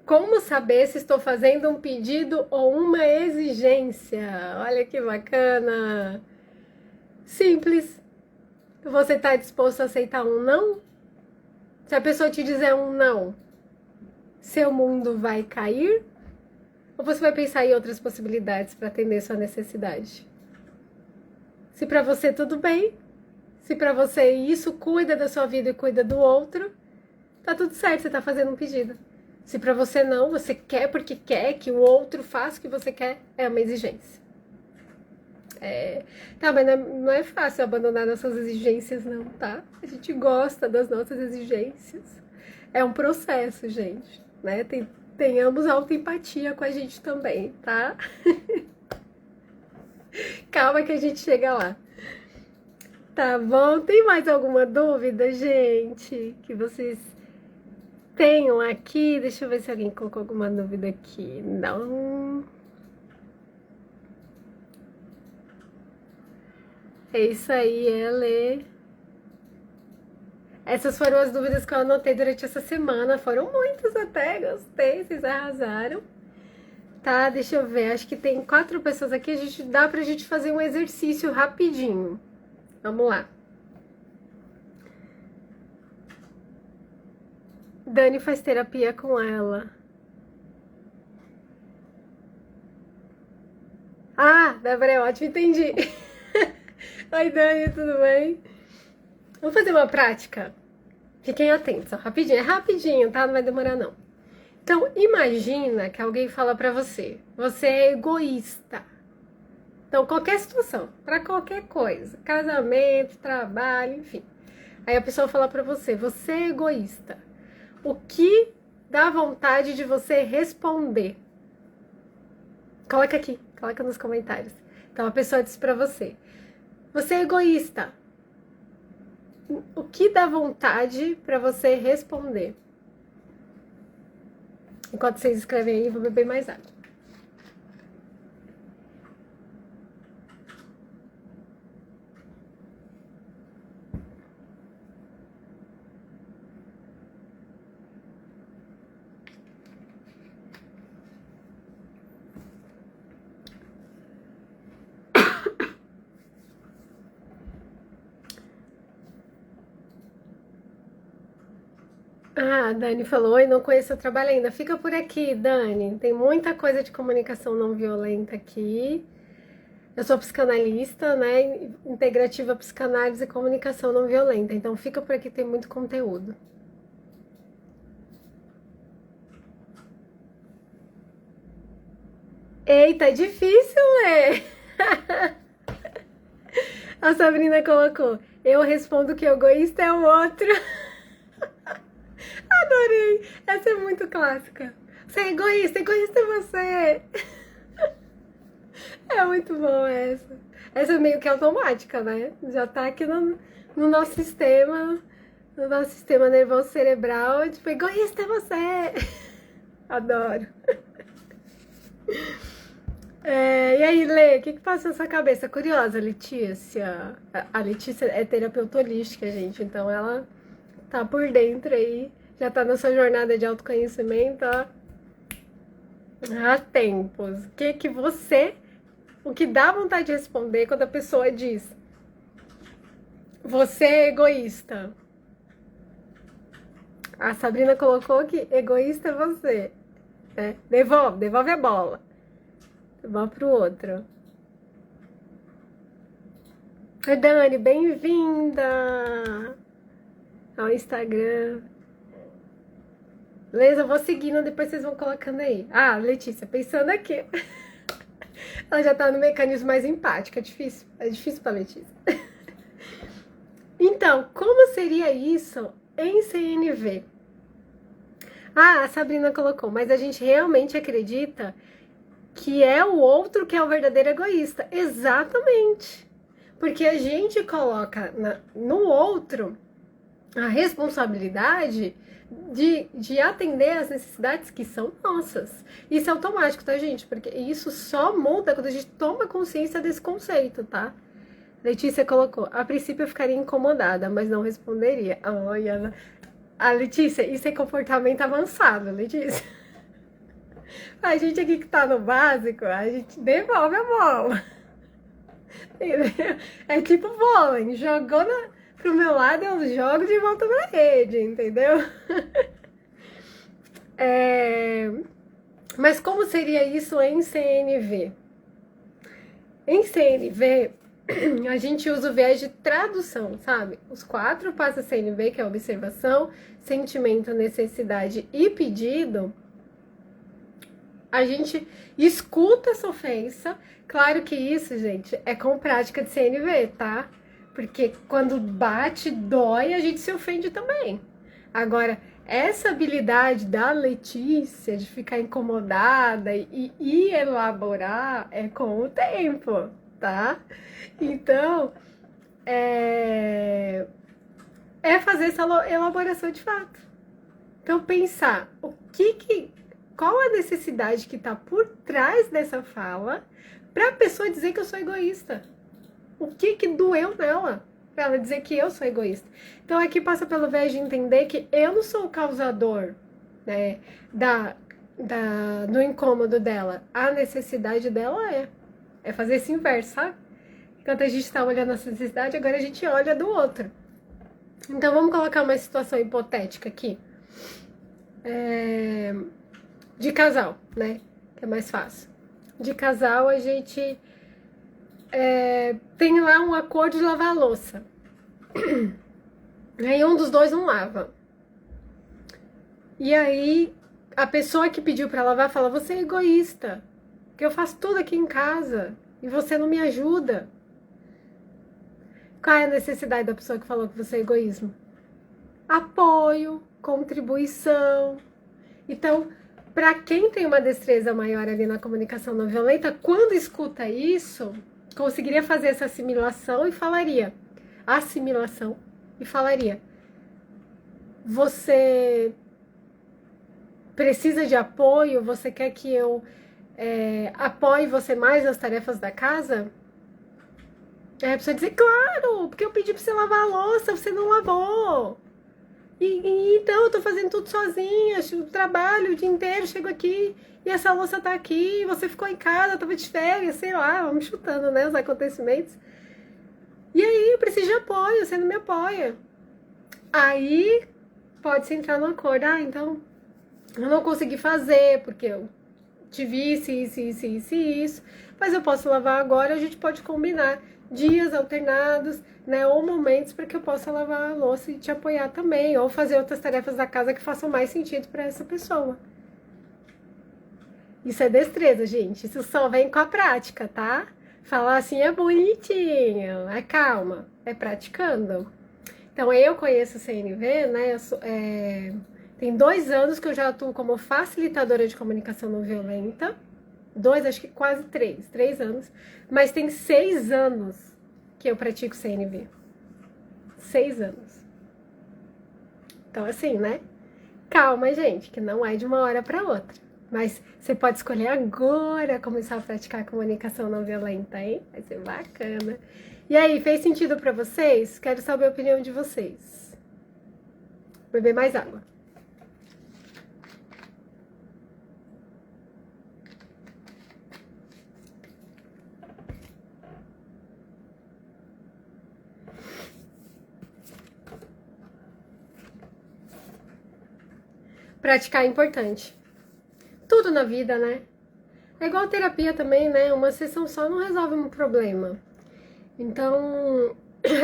como saber se estou fazendo um pedido ou uma exigência? Olha que bacana! Simples. Você está disposto a aceitar um não? Se a pessoa te dizer um não, seu mundo vai cair? Ou você vai pensar em outras possibilidades para atender sua necessidade? Se para você tudo bem, se para você isso cuida da sua vida e cuida do outro, tá tudo certo, você tá fazendo um pedido. Se para você não, você quer porque quer que o outro faça o que você quer, é uma exigência. Tá, mas não é fácil abandonar nossas exigências não, tá? A gente gosta das nossas exigências. É um processo, gente, né? Tenhamos autoempatia com a gente também, tá? Calma que a gente chega lá. Tá bom? Tem mais alguma dúvida, gente? Que vocês tenham aqui? Deixa eu ver se alguém colocou alguma dúvida aqui. Não. É isso aí, Ele. Essas foram as dúvidas que eu anotei durante essa semana. Foram muitas até, gostei, vocês arrasaram. Tá, deixa eu ver, acho que tem 4 pessoas aqui, dá pra gente fazer um exercício rapidinho. Vamos lá. Dani faz terapia com ela. Ah, Débora é ótimo, entendi. Oi, Dani, tudo bem? Vamos fazer uma prática? Fiquem atentos, ó, rapidinho, é rapidinho, tá? Não vai demorar, não. Então, imagina que alguém fala pra você, você é egoísta. Então, qualquer situação, pra qualquer coisa, casamento, trabalho, enfim. Aí a pessoa fala pra você, você é egoísta. O que dá vontade de você responder? Coloca aqui, coloca nos comentários. Então, a pessoa diz pra você, você é egoísta. O que dá vontade pra você responder? Enquanto vocês escrevem aí, vou beber mais água. Ah, a Dani falou, oi, não conheço o trabalho ainda. Fica por aqui, Dani. Tem muita coisa de comunicação não violenta aqui. Eu sou psicanalista, né? Integrativa psicanálise e comunicação não violenta. Então fica por aqui, tem muito conteúdo. Eita, é difícil ler. A Sabrina colocou, eu respondo que o egoísta é o outro. Adorei! Essa é muito clássica. Você é egoísta, egoísta é você. É muito bom essa. Essa é meio que automática, né? Já tá aqui no nosso sistema, no nosso sistema nervoso cerebral. Tipo, egoísta é você. Adoro. E aí, Lê, o que passa na sua cabeça? Curiosa, Letícia? A Letícia é terapeuta holística, gente. Então ela tá por dentro aí. Já tá na sua jornada de autoconhecimento, ó. Há tempos. O que dá vontade de responder quando a pessoa diz você é egoísta? A Sabrina colocou que egoísta é você. Né? Devolve a bola. Devolve pro outro. Oi, Dani, bem-vinda ao Instagram. Beleza, eu vou seguindo, depois vocês vão colocando aí. Ah, Letícia, pensando aqui. Ela já tá no mecanismo mais empático, é difícil pra Letícia. Então, como seria isso em CNV? Ah, a Sabrina colocou, mas a gente realmente acredita que é o outro que é o verdadeiro egoísta. Exatamente. Porque a gente coloca no outro a responsabilidade de atender às necessidades que são nossas. Isso é automático, tá, gente? Porque isso só muda quando a gente toma consciência desse conceito, tá? Letícia colocou, a princípio eu ficaria incomodada, mas não responderia. Olha, a Letícia, isso é comportamento avançado, Letícia. A gente aqui que tá no básico, a gente devolve a bola. Entendeu? É tipo vôlei, jogou pro meu lado, eu jogo de volta pra rede, entendeu? Mas como seria isso em CNV? Em CNV, a gente usa o viés de tradução, sabe? Os 4 passos CNV, que é observação, sentimento, necessidade e pedido, a gente escuta essa ofensa. Claro que isso, gente, é com prática de CNV, tá? Porque quando bate, dói, a gente se ofende também. Agora, essa habilidade da Letícia de ficar incomodada e elaborar é com o tempo. tá? Então, é fazer essa elaboração de fato. Então, pensar qual a necessidade que está por trás dessa fala para a pessoa dizer que eu sou egoísta. O que doeu nela para ela dizer que eu sou egoísta. Então, aqui passa pelo viés de entender que eu não sou o causador, né, do incômodo dela. A necessidade dela é fazer esse inverso, sabe? Enquanto a gente está olhando essa necessidade, agora a gente olha do outro. Então, vamos colocar uma situação hipotética aqui. De casal, né? Que é mais fácil. De casal, a gente tem lá um acordo de lavar a louça. Aí um dos dois não lava. E aí, a pessoa que pediu pra lavar fala, você é egoísta, que eu faço tudo aqui em casa e você não me ajuda. Qual é a necessidade da pessoa que falou que você é egoísmo? Apoio, contribuição. Então, para quem tem uma destreza maior ali na comunicação não violenta, quando escuta isso, conseguiria fazer essa assimilação e falaria, você precisa de apoio, você quer que eu apoie você mais nas tarefas da casa? Aí a pessoa dizer, claro, porque eu pedi pra você lavar a louça, você não lavou. Então eu tô fazendo tudo sozinha, trabalho o dia inteiro, chego aqui e essa louça tá aqui, você ficou em casa, tava de férias, sei lá, vamos chutando, né, os acontecimentos. E aí, eu preciso de apoio, você não me apoia. Aí, pode-se entrar no acordo, então, eu não consegui fazer, porque eu te vi isso, mas eu posso lavar agora, a gente pode combinar dias alternados, né, ou momentos para que eu possa lavar a louça e te apoiar também, ou fazer outras tarefas da casa que façam mais sentido para essa pessoa. Isso é destreza, gente, isso só vem com a prática, tá? Falar assim é bonitinho, calma, é praticando. Então, eu conheço o CNV, né, tem 2 anos que eu já atuo como facilitadora de comunicação não violenta, 2, acho que quase 3 anos, mas tem 6 anos que eu pratico CNV. 6 anos. Então, assim, né? Calma, gente, que não é de uma hora para outra. Mas você pode escolher agora começar a praticar comunicação não violenta, hein? Vai ser bacana. E aí, fez sentido para vocês? Quero saber a opinião de vocês. Beber mais água. Praticar é importante. Tudo na vida, né? É igual terapia também, né? Uma sessão só não resolve um problema. Então,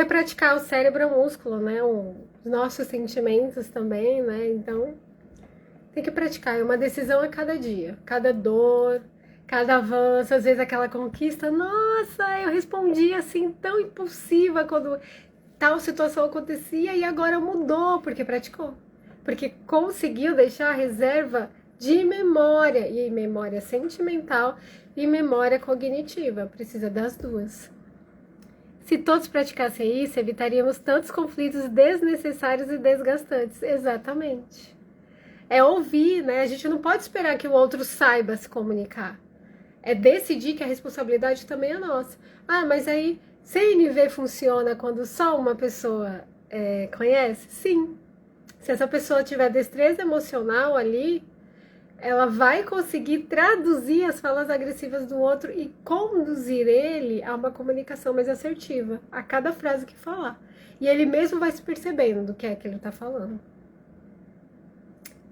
praticar o cérebro é um músculo, né? Os nossos sentimentos também, né? Então, tem que praticar. É uma decisão a cada dia. Cada dor, cada avanço. Às vezes aquela conquista. Nossa, eu respondi assim tão impulsiva quando tal situação acontecia e agora mudou porque praticou. Porque conseguiu deixar a reserva de memória, e memória sentimental e memória cognitiva, precisa das duas. Se todos praticassem isso, evitaríamos tantos conflitos desnecessários e desgastantes. Exatamente. É ouvir, né? A gente não pode esperar que o outro saiba se comunicar. É decidir que a responsabilidade também é nossa. Mas aí, CNV funciona quando só uma pessoa conhece? Sim. Se essa pessoa tiver destreza emocional ali, ela vai conseguir traduzir as falas agressivas do outro e conduzir ele a uma comunicação mais assertiva a cada frase que falar. E ele mesmo vai se percebendo do que é que ele tá falando.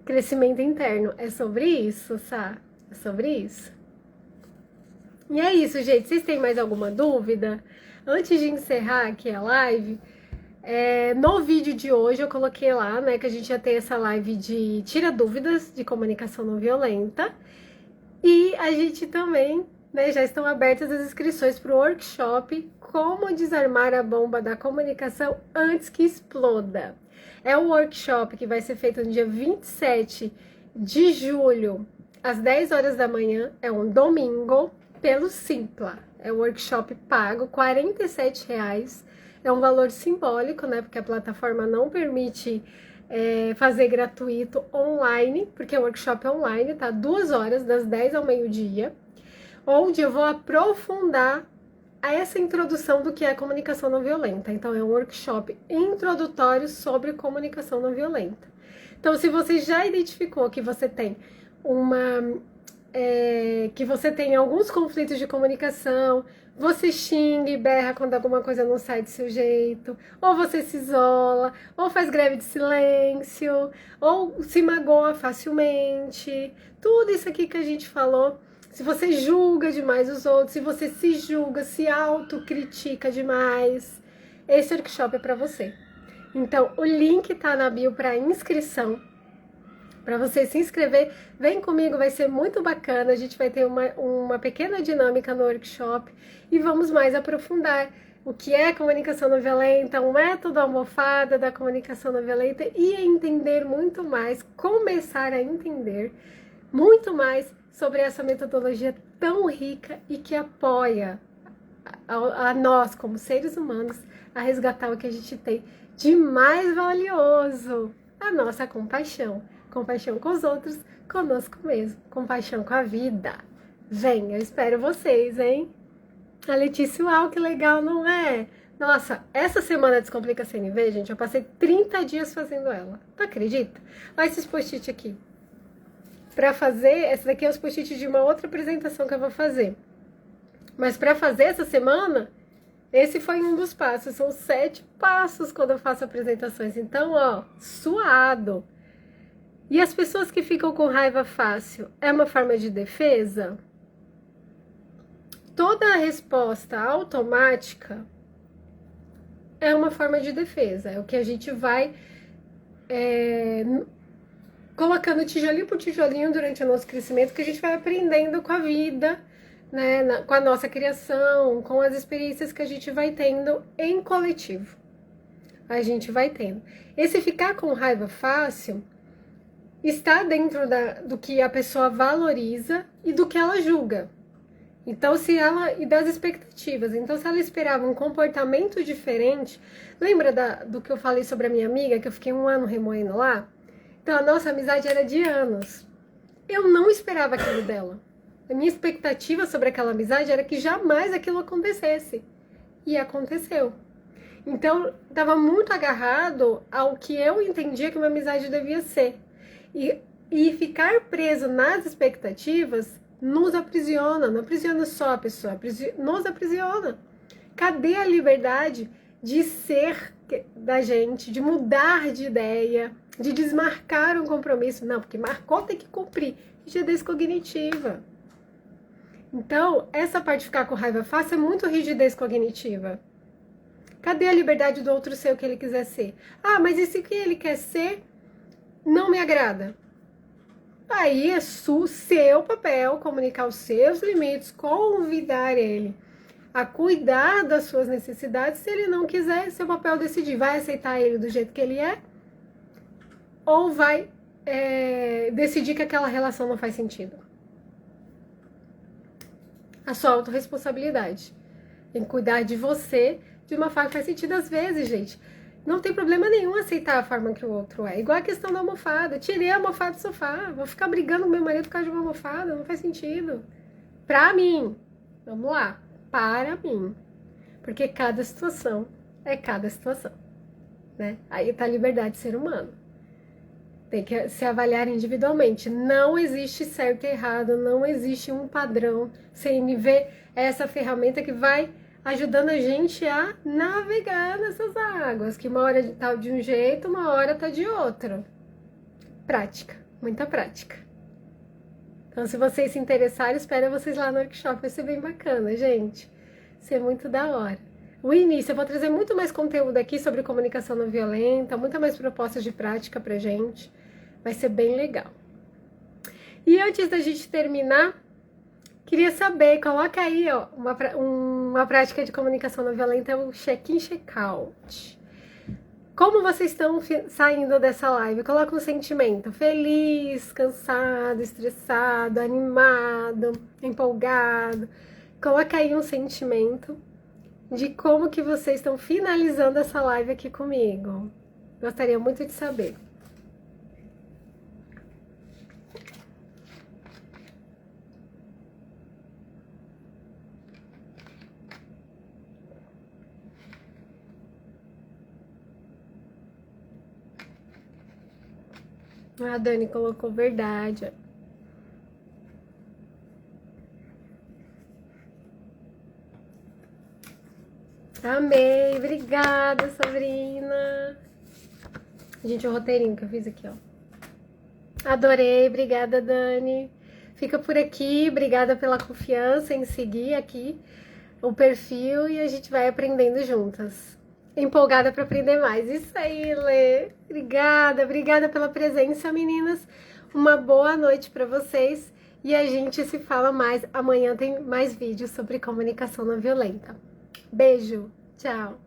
Crescimento interno é sobre isso, Sá? É sobre isso. E é isso, gente. Vocês têm mais alguma dúvida? Antes de encerrar aqui a live, no vídeo de hoje eu coloquei lá, né, que a gente já tem essa live de tira dúvidas de comunicação não violenta. E a gente também, né, já estão abertas as inscrições para o workshop Como Desarmar a Bomba da Comunicação Antes que Exploda. É um workshop que vai ser feito no dia 27 de julho, às 10 horas da manhã, é um domingo, pelo Simpla. é o workshop pago, R$ 47,00. É um valor simbólico, né? Porque a plataforma não permite fazer gratuito online, porque o workshop é online, tá? 2 horas, das 10 ao meio-dia, onde eu vou aprofundar essa introdução do que é comunicação não violenta. Então, é um workshop introdutório sobre comunicação não violenta. Então, se você já identificou que você tem que você tem alguns conflitos de comunicação, você xinga e berra quando alguma coisa não sai do seu jeito, ou você se isola, ou faz greve de silêncio, ou se magoa facilmente, tudo isso aqui que a gente falou. Se você julga demais os outros, se você se julga, se autocritica demais, esse workshop é para você. Então, o link tá na bio para inscrição, para você se inscrever. Vem comigo, vai ser muito bacana. A gente vai ter uma pequena dinâmica no workshop e vamos mais aprofundar o que é comunicação não violenta, um método almofada da comunicação não violenta e entender muito mais, começar a entender muito mais sobre essa metodologia tão rica e que apoia a nós, como seres humanos, a resgatar o que a gente tem de mais valioso, a nossa compaixão. Compaixão com os outros, conosco mesmo, compaixão com a vida. Vem, eu espero vocês, hein? A Letícia, uau, que legal, não é? Nossa, essa semana Descomplica CNV, gente, eu passei 30 dias fazendo ela. Tu acredita? Olha esses post-it aqui. Para fazer, essa daqui é os post-it de uma outra apresentação que eu vou fazer. Mas para fazer essa semana, esse foi um dos passos. São 7 passos quando eu faço apresentações. Então, ó, suado. E as pessoas que ficam com raiva fácil, é uma forma de defesa? Toda resposta automática é uma forma de defesa. É o que a gente vai colocando tijolinho por tijolinho durante o nosso crescimento, que a gente vai aprendendo com a vida, né, com a nossa criação, com as experiências que a gente vai tendo em coletivo. A gente vai tendo. Esse ficar com raiva fácil está dentro do que a pessoa valoriza e do que ela julga. Então, e das expectativas. Então, se ela esperava um comportamento diferente, lembra do que eu falei sobre a minha amiga, que eu fiquei 1 ano remoendo lá? Então, a nossa amizade era de anos. Eu não esperava aquilo dela. A minha expectativa sobre aquela amizade era que jamais aquilo acontecesse. E aconteceu. Então, estava muito agarrado ao que eu entendia que uma amizade devia ser. E ficar preso nas expectativas nos aprisiona. Não aprisiona só a pessoa, nos aprisiona. Cadê a liberdade de ser da gente, de mudar de ideia, de desmarcar um compromisso? Não, porque marcou, tem que cumprir. Rigidez cognitiva. Então, essa parte de ficar com raiva fácil é muito rigidez cognitiva. Cadê a liberdade do outro ser o que ele quiser ser? Ah, mas e se o que ele quer ser não me agrada? Aí é seu papel comunicar os seus limites, convidar ele a cuidar das suas necessidades. Se ele não quiser, seu papel decidir. Vai aceitar ele do jeito que ele é? Ou vai decidir que aquela relação não faz sentido? A sua autorresponsabilidade em cuidar de você de uma forma que faz sentido. Às vezes, gente, não tem problema nenhum aceitar a forma que o outro é. Igual a questão da almofada. Tirei a almofada do sofá. Vou ficar brigando com meu marido por causa de uma almofada. Não faz sentido. Pra mim. Vamos lá. Para mim. Porque cada situação é cada situação. Né? Aí tá a liberdade de ser humano. Tem que se avaliar individualmente. Não existe certo e errado. Não existe um padrão. CNV é essa ferramenta que vai ajudando a gente a navegar nessas águas, que uma hora tá de um jeito, uma hora tá de outro. Prática, muita prática. Então, se vocês se interessarem, espero vocês lá no workshop, vai ser bem bacana, gente. Vai ser muito da hora. O início, eu vou trazer muito mais conteúdo aqui sobre comunicação não violenta, muito mais propostas de prática pra gente. Vai ser bem legal. E antes da gente terminar, queria saber, coloca aí, ó, uma prática de comunicação não violenta, é o check-in, check-out. Como vocês estão saindo dessa live? Coloca um sentimento feliz, cansado, estressado, animado, empolgado. coloca aí um sentimento de como que vocês estão finalizando essa live aqui comigo. Gostaria muito de saber. A Dani colocou verdade. Amei, obrigada, Sabrina. Gente, o roteirinho que eu fiz aqui, ó. Adorei, obrigada, Dani. Fica por aqui, obrigada pela confiança em seguir aqui o perfil e a gente vai aprendendo juntas. Empolgada para aprender mais. Isso aí, Lê. Obrigada pela presença, meninas. Uma boa noite para vocês e a gente se fala mais. Amanhã tem mais vídeos sobre comunicação não violenta. Beijo, tchau.